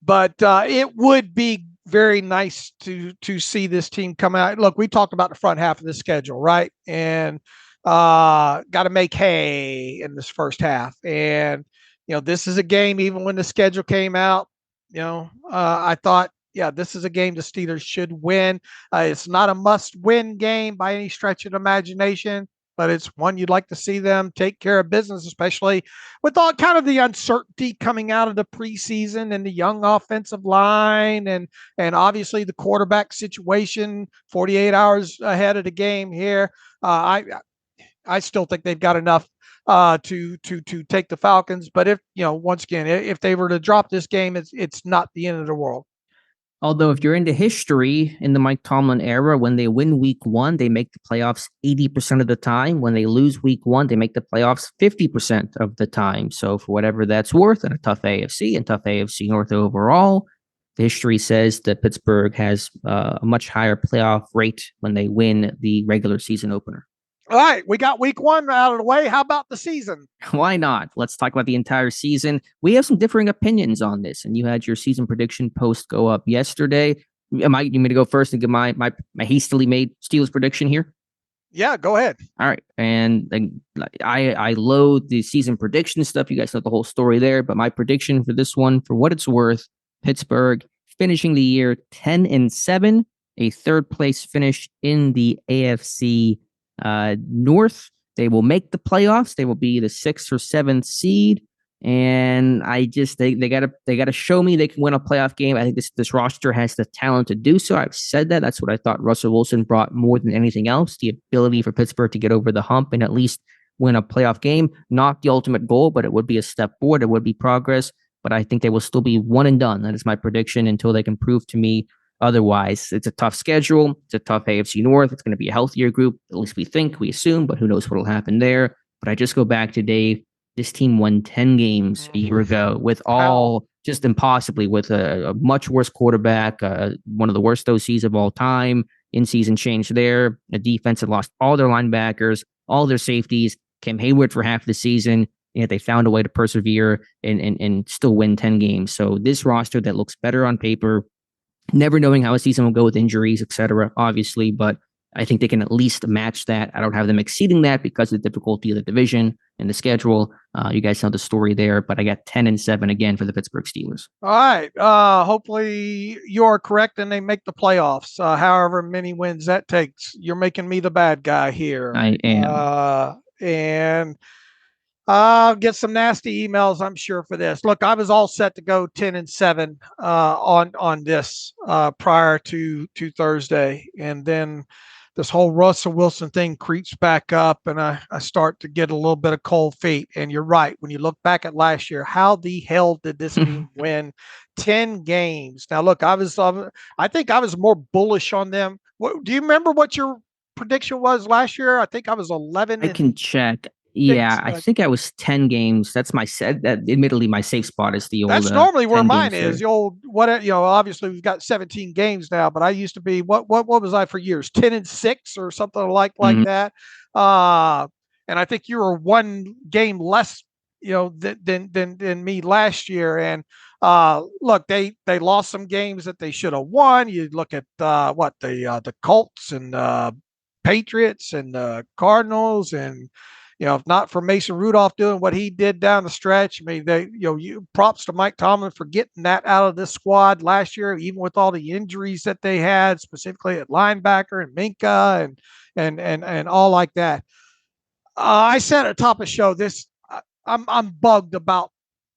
but it would be very nice to see this team come out. Look, we talked about the front half of the schedule, right? And got to make hay in this first half. And this is a game. Even when the schedule came out, I thought, yeah, this is a game the Steelers should win. It's not a must-win game by any stretch of the imagination, but it's one you'd like to see them take care of business, especially with all kind of the uncertainty coming out of the preseason and the young offensive line and obviously the quarterback situation 48 hours ahead of the game here. I still think they've got enough to take the Falcons, but if once again, if they were to drop this game, it's not the end of the world. Although if you're into history in the Mike Tomlin era, when they win week one, they make the playoffs 80% of the time. When they lose week one, they make the playoffs 50% of the time. So for whatever that's worth, and a tough AFC and tough AFC North overall, the history says that Pittsburgh has a much higher playoff rate when they win the regular season opener. All right, we got week one out of the way. How about the season? Why not? Let's talk about the entire season. We have some differing opinions on this, and you had your season prediction post go up yesterday. You want me to go first and give my hastily made Steelers prediction here? Yeah, go ahead. All right, and I load the season prediction stuff. You guys know the whole story there, but my prediction for this one, for what it's worth, Pittsburgh finishing the year 10-7, a third place finish in the AFC North. They will make the playoffs. They will be the 6th or 7th seed, And they gotta show me they can win a playoff game. I think this roster has the talent to do so. I've said that. That's what I thought Russell Wilson brought more than anything else, the ability for Pittsburgh to get over the hump and at least win a playoff game. Not the ultimate goal, but it would be a step forward. It would be progress. But I think they will still be one and done. That is my prediction until they can prove to me otherwise. It's a tough schedule. It's a tough AFC North. It's going to be a healthier group. At least we assume, but who knows what will happen there. But I just go back to Dave. This team won 10 games a year ago with just impossibly with a much worse quarterback, one of the worst OCs of all time, in-season change there. A defense that lost all their linebackers, all their safeties, Cam Hayward for half the season, yet they found a way to persevere and still win 10 games. So this roster that looks better on paper, never knowing how a season will go with injuries, etc., obviously, but I think they can at least match that. I don't have them exceeding that because of the difficulty of the division and the schedule. You guys know the story there, but I got 10-7 again for the Pittsburgh Steelers. All right. Hopefully you're correct and they make the playoffs. However many wins that takes. You're making me the bad guy here. I am. And I'll get some nasty emails, I'm sure, for this. Look, I was all set to go 10-7 on this prior to Thursday, and then this whole Russell Wilson thing creeps back up, and I start to get a little bit of cold feet. And you're right. When you look back at last year, how the hell did this team win 10 games? Now, look, I think I was more bullish on them. Do you remember what your prediction was last year? I think I was 11. I can check. Yeah, I think I was 10 games. That's my set. That admittedly, my safe spot is the old. That's normally where mine is. The old obviously we've got 17 games now, but I used to be what was I for years? 10-6 or something like that. And I think you were one game less, than me last year. And look, they lost some games that they should have won. You look at the Colts and Patriots and the Cardinals and. If not for Mason Rudolph doing what he did down the stretch, I mean, props to Mike Tomlin for getting that out of this squad last year, even with all the injuries that they had, specifically at linebacker and Minka and all like that. I said at the top of the show, I'm bugged about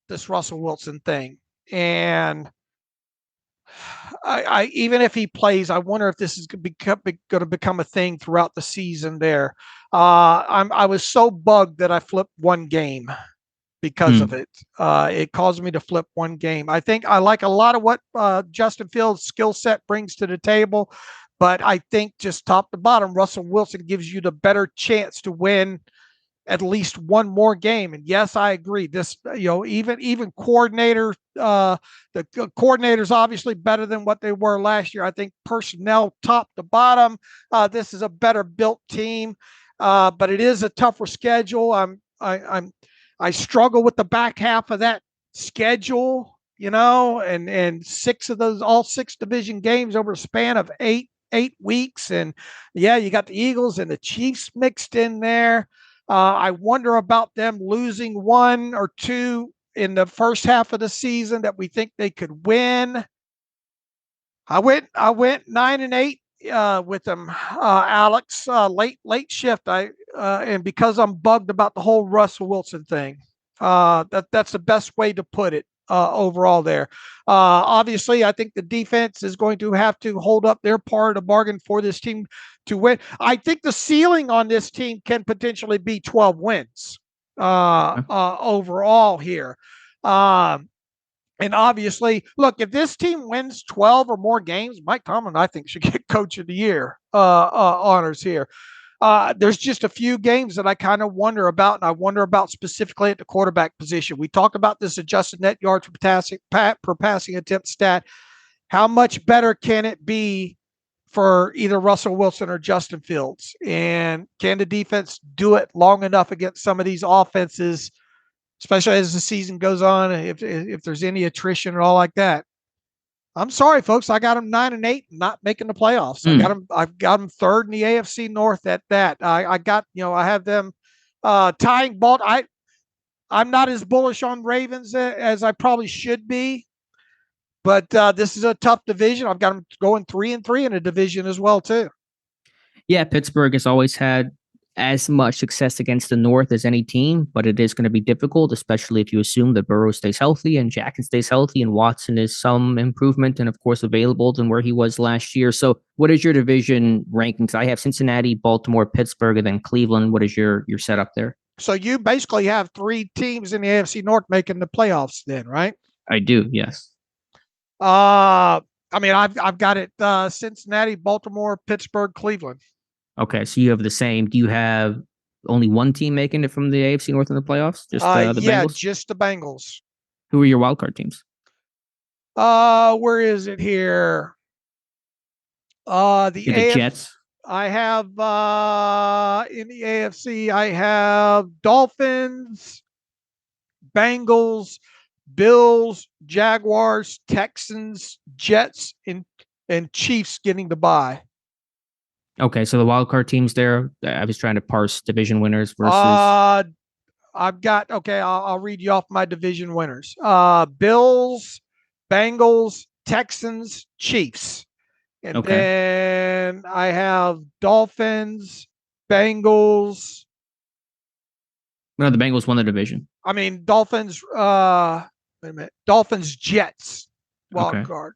this Russell Wilson thing, and I even if he plays, I wonder if this is going to become a thing throughout the season there. I was so bugged that I flipped one game because of it. It caused me to flip one game. I think I like a lot of what Justin Fields' skill set brings to the table, but I think just top to bottom, Russell Wilson gives you the better chance to win at least one more game. And yes, I agree. This, even coordinator, the coordinator's obviously better than what they were last year. I think personnel top to bottom, this is a better built team. But it is a tougher schedule. I struggle with the back half of that schedule, and all six division games over a span of eight weeks. And yeah, you got the Eagles and the Chiefs mixed in there. I wonder about them losing one or two in the first half of the season that we think they could win. I went 9-8 with them, Alex. Late shift. And because I'm bugged about the whole Russell Wilson thing, that's the best way to put it. Overall there. Obviously, I think the defense is going to have to hold up their part of the bargain for this team to win. I think the ceiling on this team can potentially be 12 wins overall here. And obviously, look, if this team wins 12 or more games, Mike Tomlin, I think, should get Coach of the Year honors here. There's just a few games that I kind of wonder about, and I wonder about specifically at the quarterback position. We talk about this adjusted net yards per passing attempt stat. How much better can it be for either Russell Wilson or Justin Fields? And can the defense do it long enough against some of these offenses, especially as the season goes on, if there's any attrition or all like that? I'm sorry, folks. I got them 9-8, not making the playoffs. I've got them third in the AFC North at that. I have them tying Baltimore. I'm not as bullish on Ravens as I probably should be, but this is a tough division. I've got them going 3-3 in a division as well too. Yeah, Pittsburgh has always had as much success against the North as any team, but it is going to be difficult, especially if you assume that Burrow stays healthy and Jackson stays healthy and Watson is some improvement and, of course, available than where he was last year. So what is your division rankings? I have Cincinnati, Baltimore, Pittsburgh, and then Cleveland. What is your setup there? So you basically have 3 teams in the AFC North making the playoffs then, right? I do, yes. I mean, I've got it Cincinnati, Baltimore, Pittsburgh, Cleveland. Okay, so you have the same. Do you have only one team making it from the AFC North in the playoffs? Just the Bengals? Just the Bengals. Who are your wildcard teams? Where is it here? The Jets. I have in the AFC, I have Dolphins, Bengals, Bills, Jaguars, Texans, Jets, and Chiefs getting the bye. Okay, so the wildcard teams there. I was trying to parse division winners versus. I've got I'll read you off my division winners. Bills, Bengals, Texans, Chiefs. And then I have Dolphins, Bengals. No, the Bengals won the division. I mean, Dolphins, wait a minute. Dolphins, Jets, wild card.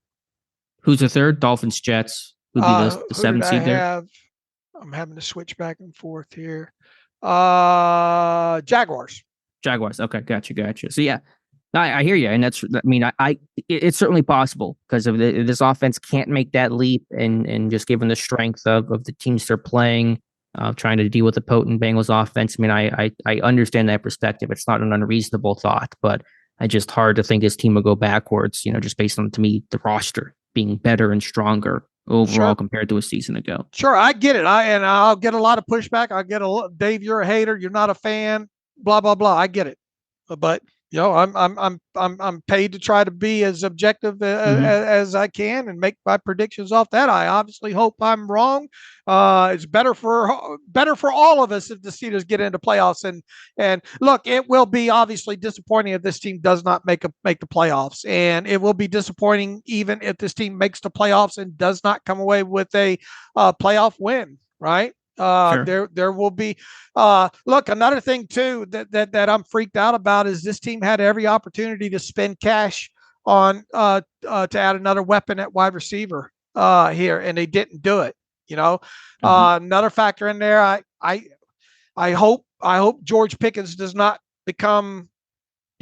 Who's the third? Dolphins, Jets. Would be the 7th seed there. I'm having to switch back and forth here. Jaguars. Okay, gotcha. So yeah, I hear you, and that's. I mean, it's certainly possible because of this offense can't make that leap, and just given the strength of the teams they're playing, trying to deal with the potent Bengals offense. I mean, I understand that perspective. It's not an unreasonable thought, but it's just hard to think this team will go backwards. Just based on, to me, the roster being better and stronger overall compared to a season ago. Sure, I get it. I'll get a lot of pushback. I'll get Dave, you're a hater. You're not a fan. Blah blah blah. I get it, but I'm paid to try to be as objective as I can and make my predictions off that. I obviously hope I'm wrong. It's better for all of us if the Steelers get into playoffs. And look, it will be obviously disappointing if this team does not make the playoffs, and it will be disappointing even if this team makes the playoffs and does not come away with a playoff win. Right? Sure. There will be look, another thing too that I'm freaked out about is this team had every opportunity to spend cash on to add another weapon at wide receiver here, and they didn't do it. Another factor in there, I hope George Pickens does not become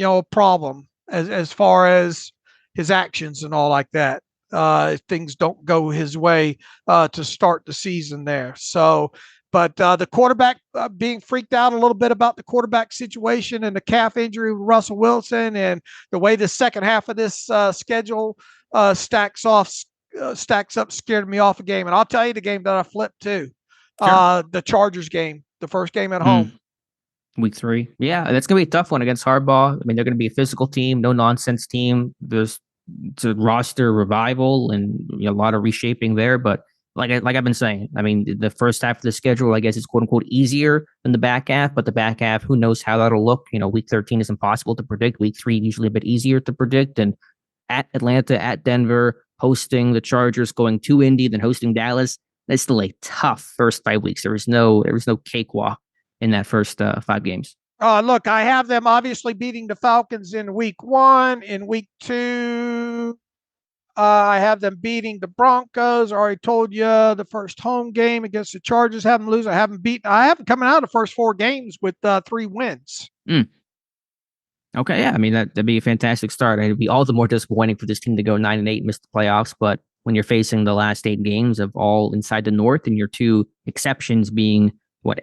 a problem as far as his actions and all like that. If things don't go his way to start the season there. So, but the quarterback being freaked out a little bit about the quarterback situation and the calf injury with Russell Wilson and the way the second half of this schedule stacks up scared me off a game. And I'll tell you the game that I flipped too. Sure. The Chargers game, the first game at home. Week 3. Yeah, that's going to be a tough one against Harbaugh. I mean, they're going to be a physical team, no nonsense team. It's a roster revival and a lot of reshaping there. But like I've been saying, I mean, the first half of the schedule, I guess, is quote unquote easier than the back half. But the back half, who knows how that'll look? Week 13 is impossible to predict. Week 3 usually a bit easier to predict. And at Atlanta, at Denver, hosting the Chargers, going to Indy, then hosting Dallas. That's still a tough first 5 weeks. There was no cakewalk in that first 5 games. Look, I have them obviously beating the Falcons in week 1. In week 2, I have them beating the Broncos. I already told you the first home game against the Chargers, have them lose. I haven't coming out of the first 4 games with 3 wins. Okay, yeah. I mean, that'd be a fantastic start. It'd be all the more disappointing for this team to go 9-8, miss the playoffs. But when you're facing the last 8 games of all inside the North, and your 2 exceptions being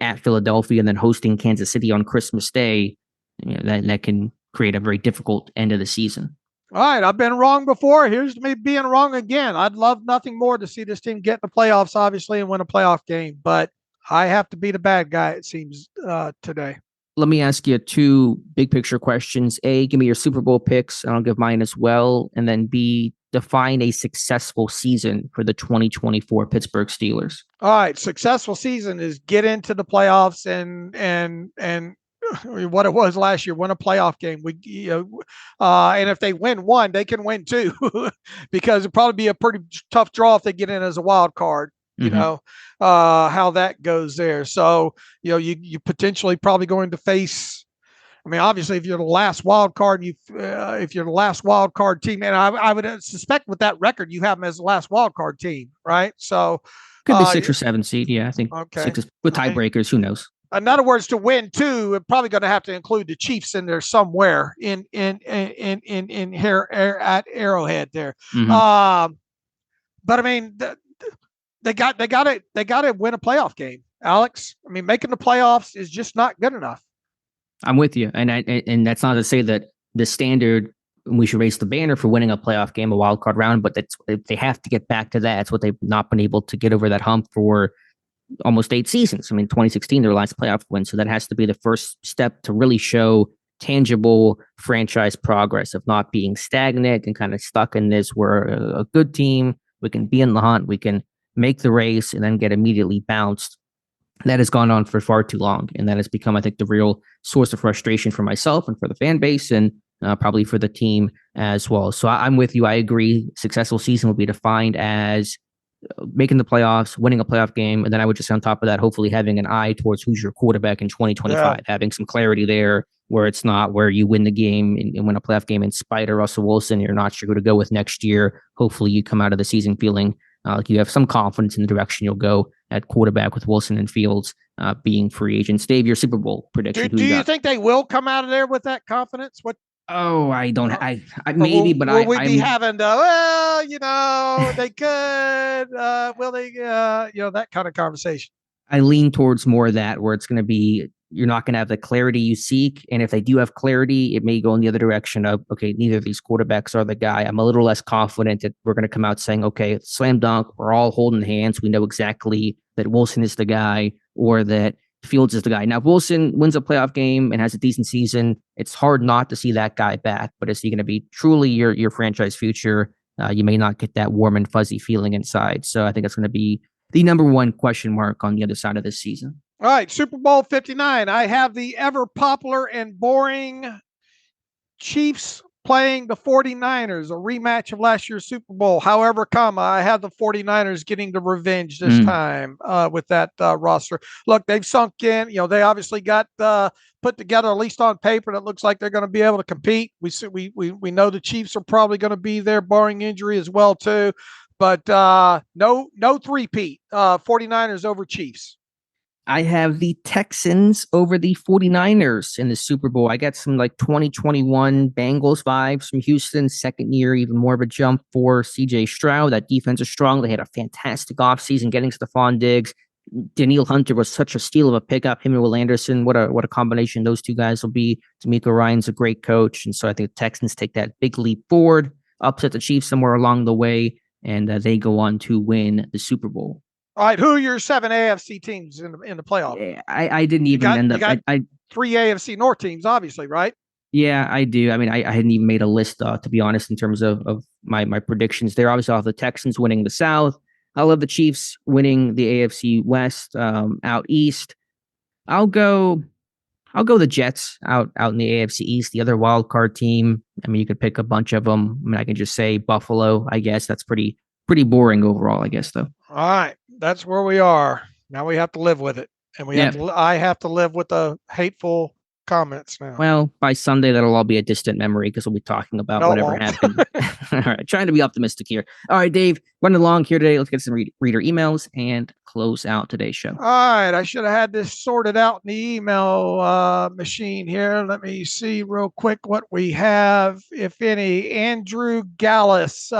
at Philadelphia and then hosting Kansas City on Christmas Day, that can create a very difficult end of the season. All right, I've been wrong before. Here's me being wrong again. I'd love nothing more to see this team get in the playoffs, obviously, and win a playoff game. But I have to be the bad guy, it seems, today. Let me ask you 2 big picture questions. A, give me your Super Bowl picks, and I'll give mine as well. And then B, define a successful season for the 2024 Pittsburgh Steelers. All right, successful season is get into the playoffs and what it was last year, win a playoff game. And if they win 1, they can win 2 because it'd probably be a pretty tough draw if they get in as a wild card. you know, how that goes there. So, you know, you potentially probably going to face, I mean, obviously, if you're the last wild card, if you're the last wild card team, and I would suspect with that record, you have them as the last wild card team, right? So, could be 6 or 7 seed. Yeah, I think okay. 6 is, with tiebreakers. Who knows? In other words, to win two, we're probably going to have to include the Chiefs in there somewhere at Arrowhead there. But I mean, they got to win a playoff game, Alex. I mean, making the playoffs is just not good enough. I'm with you, and that's not to say that the standard we should raise the banner for winning a playoff game, a wild card round, but they have to get back to that. That's what they've not been able to get over that hump for almost 8 seasons. I mean, 2016 their last playoff win, so that has to be the first step to really show tangible franchise progress of not being stagnant and kind of stuck in this. We're a good team. We can be in the hunt. We can make the race and then get immediately bounced. That has gone on for far too long, and that has become, I think, the real source of frustration for myself and for the fan base, and probably for the team as well. So I'm with you. I agree. Successful season will be defined as making the playoffs, winning a playoff game, and then I would just, on top of that, hopefully having an eye towards who's your quarterback in 2025, having some clarity there, where it's not where you win the game and win a playoff game in spite of Russell Wilson. You're not sure who to go with next year. Hopefully you come out of the season feeling like you have some confidence in the direction you'll go at quarterback with Wilson and Fields being free agents. Dave, your Super Bowl prediction. Do you think they will come out of there with that confidence? Oh, I don't. I maybe, but will we be having well, you know, they could. Will they? You know, that kind of conversation. I lean towards more of that, where it's going to be, you're not going to have the clarity you seek, and if they do have clarity, it may go in the other direction of, okay, neither of these quarterbacks are the guy. I'm a little less confident that we're going to come out saying, okay, slam dunk, we're all holding hands. We know exactly that Wilson is the guy, or that Fields is the guy. Now, if Wilson wins a playoff game and has a decent season, it's hard not to see that guy back. But is he going to be truly your franchise future? You may not get that warm and fuzzy feeling inside. So I think it's going to be the number one question mark on the other side of this season. All right, Super Bowl 59. I have the ever popular and boring Chiefs playing the 49ers, a rematch of last year's Super Bowl. However, I have the 49ers getting the revenge this time with that roster. Look, they've sunk in. You know, they obviously got put together, at least on paper, that looks like they're going to be able to compete. We know the Chiefs are probably going to be there, barring injury as well, too. But no three-peat. 49ers over Chiefs. I have the Texans over the 49ers in the Super Bowl. I got some like 2021 Bengals vibes from Houston. Second year, even more of a jump for CJ Stroud. That defense is strong. They had a fantastic offseason getting Stephon Diggs. Daniil Hunter was such a steal of a pickup. Him and Will Anderson, what a combination those two guys will be. D'Amico Ryan's a great coach. And so I think the Texans take that big leap forward, upset the Chiefs somewhere along the way, and they go on to win the Super Bowl. All right, who are your 7 AFC teams in the playoff? Yeah, I didn't even end up. I 3 AFC North teams, obviously, right? Yeah, I do. I mean, I hadn't even made a list, to be honest, in terms of my predictions. They're obviously off the Texans winning the South. I love the Chiefs winning the AFC West out East. I'll go the Jets out in the AFC East, the other wild card team. I mean, you could pick a bunch of them. I mean, I can just say Buffalo. I guess that's pretty boring overall, I guess, though. All right. That's where we are. Now we have to live with it. And I have to live with the hateful comments now. Well, by Sunday, that'll all be a distant memory because we'll be talking about whatever happened. All right. Trying to be optimistic here. All right, Dave, running along here today. Let's get some reader emails and close out today's show. All right. I should have had this sorted out in the email machine here. Let me see real quick what we have, if any. Andrew Gallus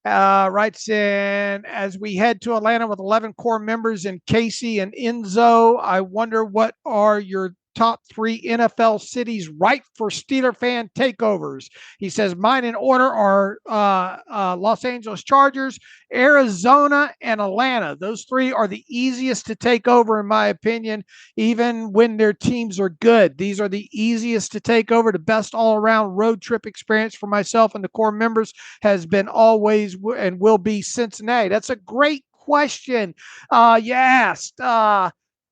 writes in, as we head to Atlanta with 11 core members in Casey and Enzo, I wonder what are your top 3 NFL cities ripe for Steeler fan takeovers. He says mine in order are Los Angeles Chargers, Arizona, and Atlanta. Those 3 are the easiest to take over, in my opinion, even when their teams are good. These are the easiest to take over. The best all-around road trip experience for myself and the core members has been always and will be Cincinnati. That's a great question you asked.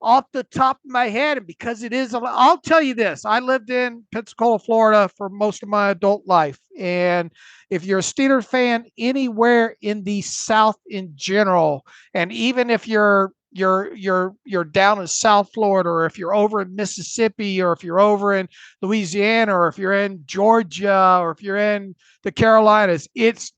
off the top of my head, and because it is, I'll tell you this: I lived in Pensacola, Florida, for most of my adult life, and if you're a Steelers fan anywhere in the South in general, and even if you're down in South Florida, or if you're over in Mississippi, or if you're over in Louisiana, or if you're in Georgia, or if you're in the Carolinas, it's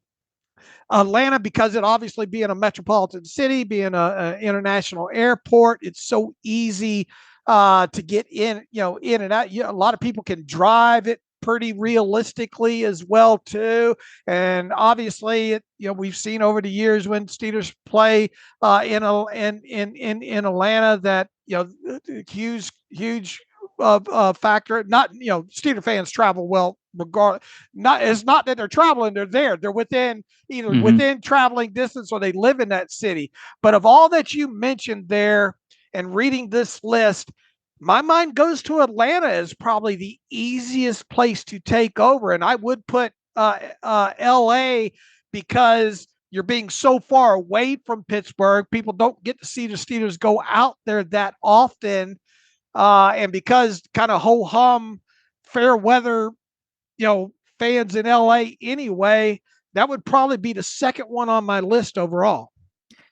Atlanta, because it obviously being a metropolitan city, being a international airport, it's so easy to get in, in and out. A lot of people can drive it pretty realistically as well too, and obviously, we've seen over the years when Steelers play in Atlanta that huge factor. Not Steeler fans travel well regard. It's not that they're traveling; they're there. They're within either within traveling distance or they live in that city. But of all that you mentioned there, and reading this list, my mind goes to Atlanta as probably the easiest place to take over, and I would put L.A. because you're being so far away from Pittsburgh. People don't get to see the Steelers go out there that often. And because kind of ho-hum, fair weather, fans in LA anyway, that would probably be the second one on my list overall.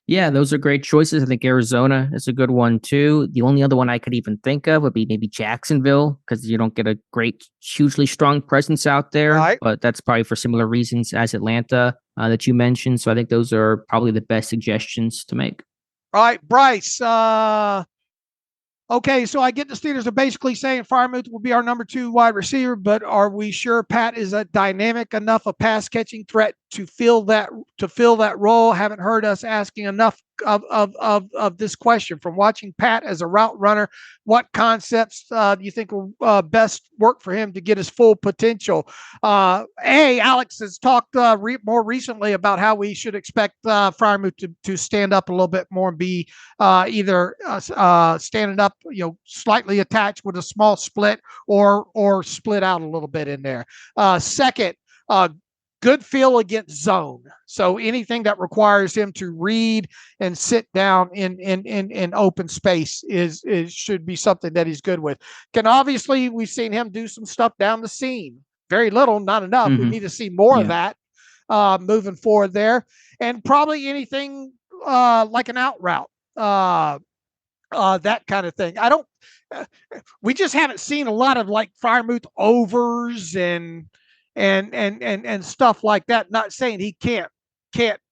Yeah, those are great choices. I think Arizona is a good one too. The only other one I could even think of would be maybe Jacksonville, because you don't get a great, hugely strong presence out there. Right. But that's probably for similar reasons as Atlanta that you mentioned. So I think those are probably the best suggestions to make. All right, Bryce. Okay, so I get the Steelers are basically saying Freiermuth will be our number 2 wide receiver, but are we sure Pat is a dynamic enough a pass catching threat to fill that role? Haven't heard us asking enough of this question. From watching Pat as a route runner, what concepts do you think will best work for him to get his full potential? Alex has talked more recently about how we should expect Freiermuth to stand up a little bit more and be either standing up, slightly attached with a small split, or split out a little bit in there. Second, good feel against zone. So anything that requires him to read and sit down in open space is should be something that he's good with. Obviously, we've seen him do some stuff down the seam. Very little, not enough. We need to see more of that moving forward there. And probably anything like an out route. That kind of thing. We just haven't seen a lot of like Freiermuth overs and stuff like that. Not saying he can't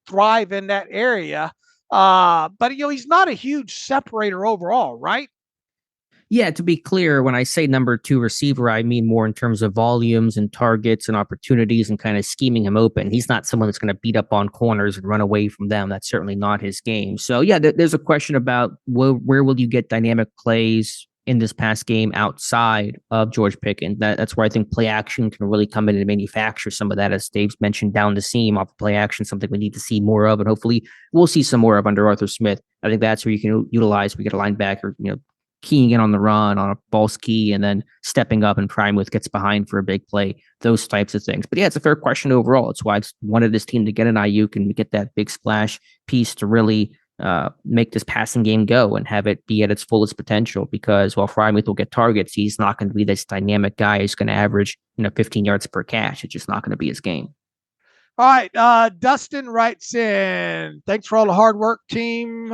thrive in that area, but he's not a huge separator overall, right? Yeah, to be clear, when I say number 2 receiver, I mean more in terms of volumes and targets and opportunities and kind of scheming him open. He's not someone that's going to beat up on corners and run away from them. That's certainly not his game. So yeah, there's a question about where will you get dynamic plays in this past game outside of George Pickens. That's where I think play action can really come in and manufacture some of that, as Dave's mentioned, down the seam off of play action, something we need to see more of, and hopefully we'll see some more of under Arthur Smith. I think that's where you can utilize, we get a linebacker, keying in on the run on a ball ski and then stepping up and Freiermuth gets behind for a big play, those types of things. But yeah, it's a fair question overall. It's why I wanted this team to get an Ayuk and get that big splash piece to really make this passing game go and have it be at its fullest potential, because while Freiermuth will get targets, he's not going to be this dynamic guy who's going to average 15 yards per catch. It's just not going to be his game. All right, Dustin writes in, thanks for all the hard work team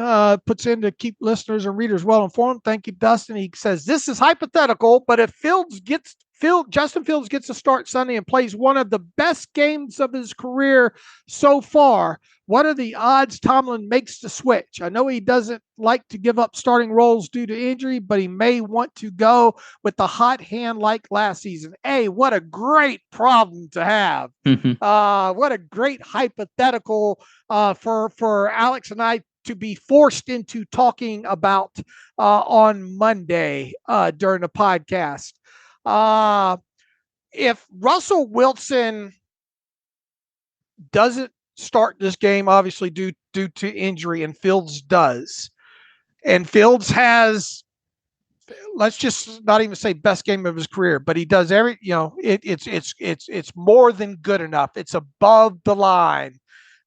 puts in to keep listeners and readers well informed. Thank you, Dustin. He says, this is hypothetical, but if Justin Fields gets a start Sunday and plays one of the best games of his career so far, what are the odds Tomlin makes the switch? I know he doesn't like to give up starting roles due to injury, but he may want to go with the hot hand like last season. What a great problem to have. What a great hypothetical for Alex and I to be forced into talking about on Monday during the podcast. If Russell Wilson doesn't start this game, obviously due to injury, and Fields does, and Fields has, let's just not even say best game of his career, but he does it's more than good enough. It's above the line.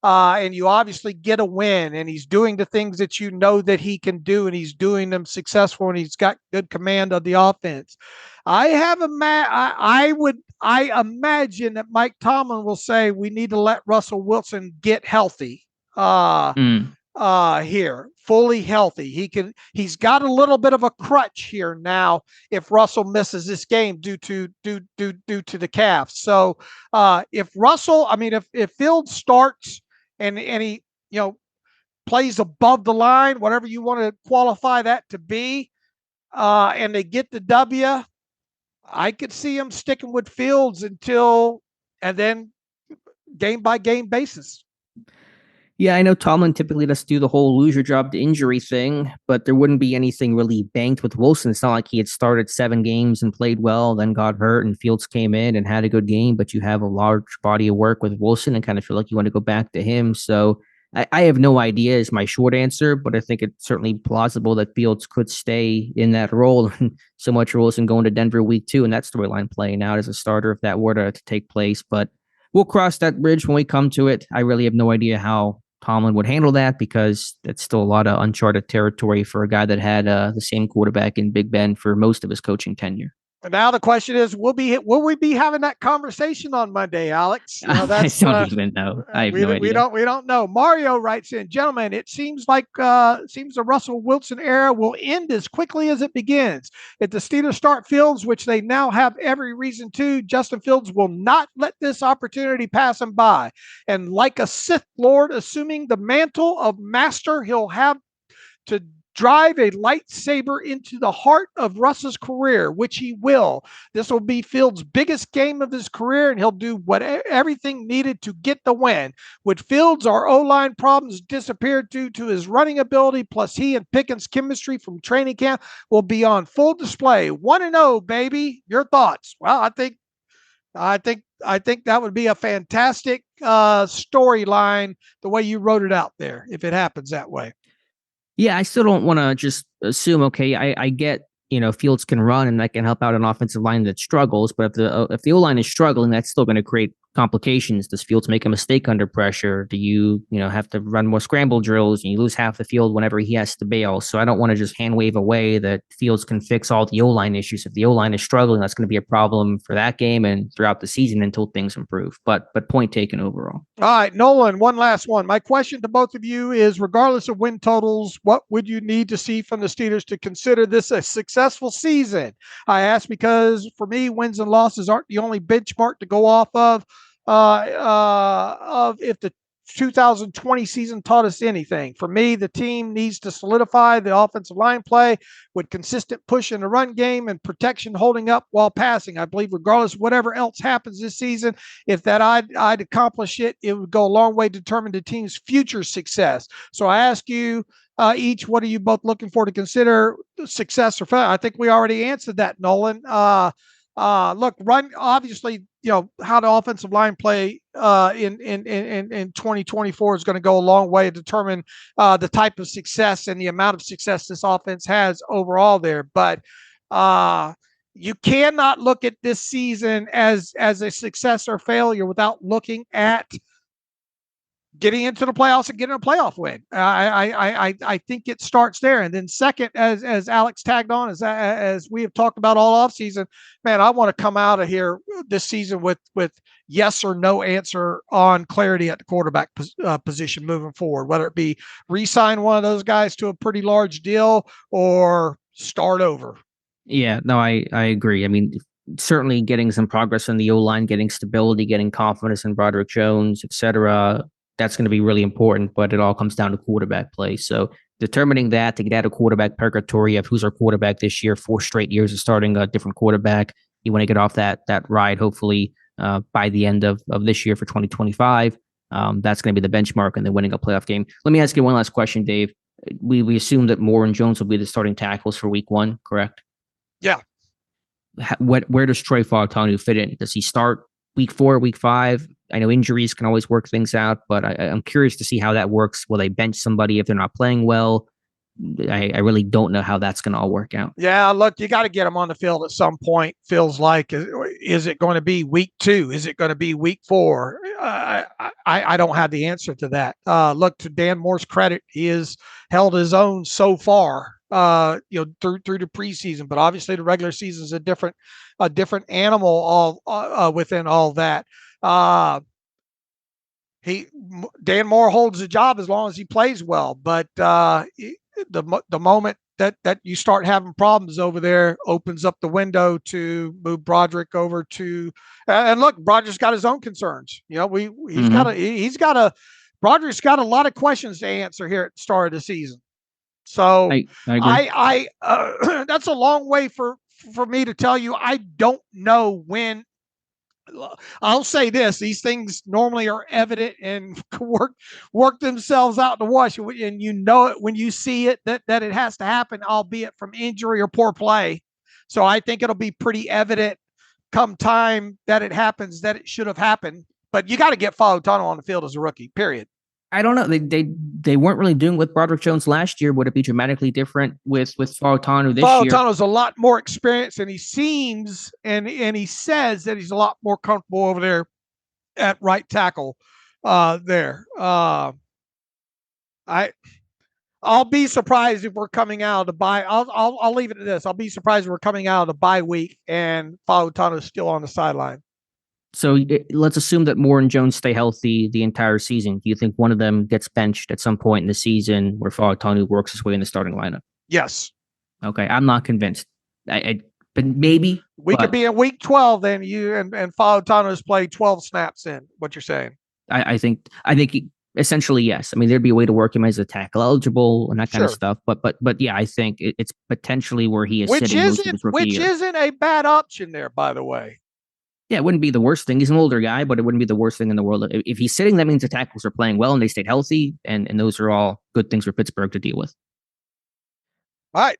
and you obviously get a win, and he's doing the things that you know that he can do, and he's doing them successful, and he's got good command of the offense. I imagine that Mike Tomlin will say we need to let Russell Wilson get healthy. Here, fully healthy. He's got a little bit of a crutch here now if Russell misses this game due to the calf. So if Fields starts and he plays above the line, whatever you want to qualify that to be, and they get the W, I could see him sticking with Fields and then game by game basis. Yeah, I know Tomlin typically does do the whole lose your job to injury thing, but there wouldn't be anything really banked with Wilson. It's not like he had started 7 games and played well, then got hurt, and Fields came in and had a good game, but you have a large body of work with Wilson and kind of feel like you want to go back to him. So I have no idea is my short answer, but I think it's certainly plausible that Fields could stay in that role. And so much Wilson going to Denver week 2 and that storyline playing out as a starter if that were to take place. But we'll cross that bridge when we come to it. I really have no idea how Tomlin would handle that because that's still a lot of uncharted territory for a guy that had the same quarterback in Big Ben for most of his coaching tenure. And now the question is, will we be having that conversation on Monday, Alex? I don't even know. I have no idea. We don't know. Mario writes in, gentlemen, it seems like the Russell Wilson era will end as quickly as it begins. If the Steelers start Fields, which they now have every reason to, Justin Fields will not let this opportunity pass him by. And like a Sith Lord, assuming the mantle of master, he'll have to drive a lightsaber into the heart of Russ's career, which he will. This will be Fields' biggest game of his career, and he'll do everything needed to get the win. With Fields, our O-line problems disappeared due to his running ability, plus he and Pickens' chemistry from training camp will be on full display. 1-0, baby. Your thoughts? Well, I think that would be a fantastic storyline the way you wrote it out there if it happens that way. Yeah, I still don't want to just assume, okay, I get, Fields can run and that can help out an offensive line that struggles, but if the O-line is struggling, that's still going to create complications. Does Fields make a mistake under pressure? Do you have to run more scramble drills and you lose half the field whenever he has to bail? So I don't want to just hand wave away that Fields can fix all the O-line issues. If the O-line is struggling, that's going to be a problem for that game and throughout the season until things improve. But point taken overall. All right, Nolan, one last one. My question to both of you is, regardless of win totals, what would you need to see from the Steelers to consider this a successful season? I ask because for me, wins and losses aren't the only benchmark to go off of if the 2020 season taught us anything. For me, the team needs to solidify the offensive line play with consistent push in the run game and protection holding up while passing. I believe regardless of whatever else happens this season, if that I'd accomplish it, it would go a long way to determine the team's future success. So I ask you each, what are you both looking for to consider success or failure? I think we already answered that, Nolan. Look, run, obviously, how the offensive line play in 2024 is going to go a long way to determine the type of success and the amount of success this offense has overall there. But you cannot look at this season as a success or failure without looking at getting into the playoffs and getting a playoff win. I think it starts there. And then second, as Alex tagged on, as we have talked about all offseason, man, I want to come out of here this season with yes or no answer on clarity at the quarterback position moving forward, whether it be re-sign one of those guys to a pretty large deal or start over. Yeah, no, I agree. I mean, certainly getting some progress on the O-line, getting stability, getting confidence in Broderick Jones, et cetera, that's going to be really important, but it all comes down to quarterback play. So determining that to get out of quarterback purgatory of who's our quarterback this year, 4 straight years of starting a different quarterback. You want to get off that ride, hopefully by the end of this year for 2025. That's going to be the benchmark and then winning a playoff game. Let me ask you one last question, Dave. We assume that Moore and Jones will be the starting tackles for week 1, correct? Yeah. Where does Troy Fautanu fit in? Does he start week 4, week 5? I know injuries can always work things out, but I'm curious to see how that works. Will they bench somebody if they're not playing well? I really don't know how that's going to all work out. Yeah, look, you got to get him on the field at some point. Feels like, is it going to be week 2? Is it going to be week 4? I don't have the answer to that. Look, to Dan Moore's credit, he has held his own so far. Through the preseason, but obviously the regular season is a different animal within all that. Dan Moore holds the job as long as he plays well, but the moment that you start having problems over there opens up the window to move Broderick over to, and look, Broderick's got his own concerns. Broderick's got a lot of questions to answer here at the start of the season. So I that's a long way for me to tell you. I don't know when. I'll say this: these things normally are evident and work themselves out in the wash, and you know it when you see it that it has to happen, albeit from injury or poor play. So I think it'll be pretty evident come time that it happens that it should have happened. But you got to get Fautano on the field as a rookie. Period. I don't know. They weren't really doing with Broderick Jones last year. Would it be dramatically different with Fautano this year? Fautano's a lot more experienced, and he seems and he says that he's a lot more comfortable over there at right tackle. There, I'll be surprised if we're coming out of the bye. I'll leave it at this. I'll be surprised if we're coming out of the bye week and Fautano's still on the sideline. So let's assume that Moore and Jones stay healthy the entire season. Do you think one of them gets benched at some point in the season where Fautano works his way in the starting lineup? Yes. Okay, I'm not convinced. But maybe we could be in week 12. Then you and Fautano's played 12 snaps in. What you're saying? I think essentially yes. I mean, there'd be a way to work him as a tackle eligible and that kind of stuff. But yeah, I think it's potentially where he is sitting most of his rookie year. Isn't a bad option there, by the way. Yeah, it wouldn't be the worst thing. He's an older guy, but it wouldn't be the worst thing in the world. If he's sitting, that means the tackles are playing well and they stayed healthy, and those are all good things for Pittsburgh to deal with. All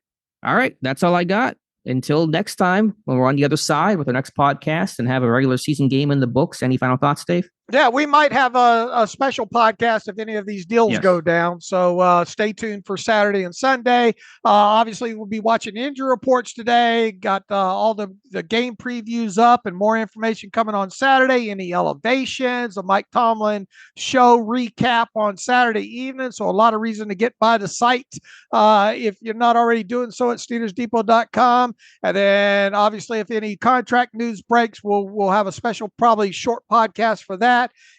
right. That's all I got. Until next time, when we're on the other side with our next podcast and have a regular season game in the books, any final thoughts, Dave? Yeah, we might have a special podcast if any of these deals go down. So stay tuned for Saturday and Sunday. Obviously, we'll be watching injury reports today. Got all the game previews up and more information coming on Saturday. Any elevations, a Mike Tomlin show recap on Saturday evening. So a lot of reason to get by the site if you're not already doing so at SteelersDepot.com. And then obviously, if any contract news breaks, we'll have a special, probably short podcast for that.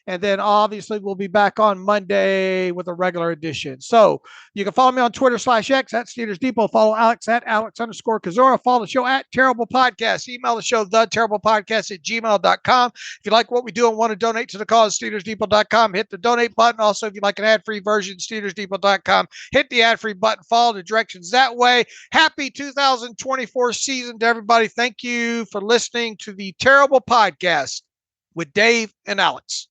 And then obviously we'll be back on Monday with a regular edition. So you can follow me on Twitter /X at Steelers Depot. Follow Alex at Alex_Kozora. Follow the show at Terrible Podcast. Email the show, theterriblepodcast@gmail.com. If you like what we do and want to donate to the cause, SteelersDepot.com. Hit the donate button. Also, if you like an ad-free version, SteelersDepot.com. Hit the ad-free button. Follow the directions that way. Happy 2024 season to everybody. Thank you for listening to the Terrible Podcast with Dave and Alex.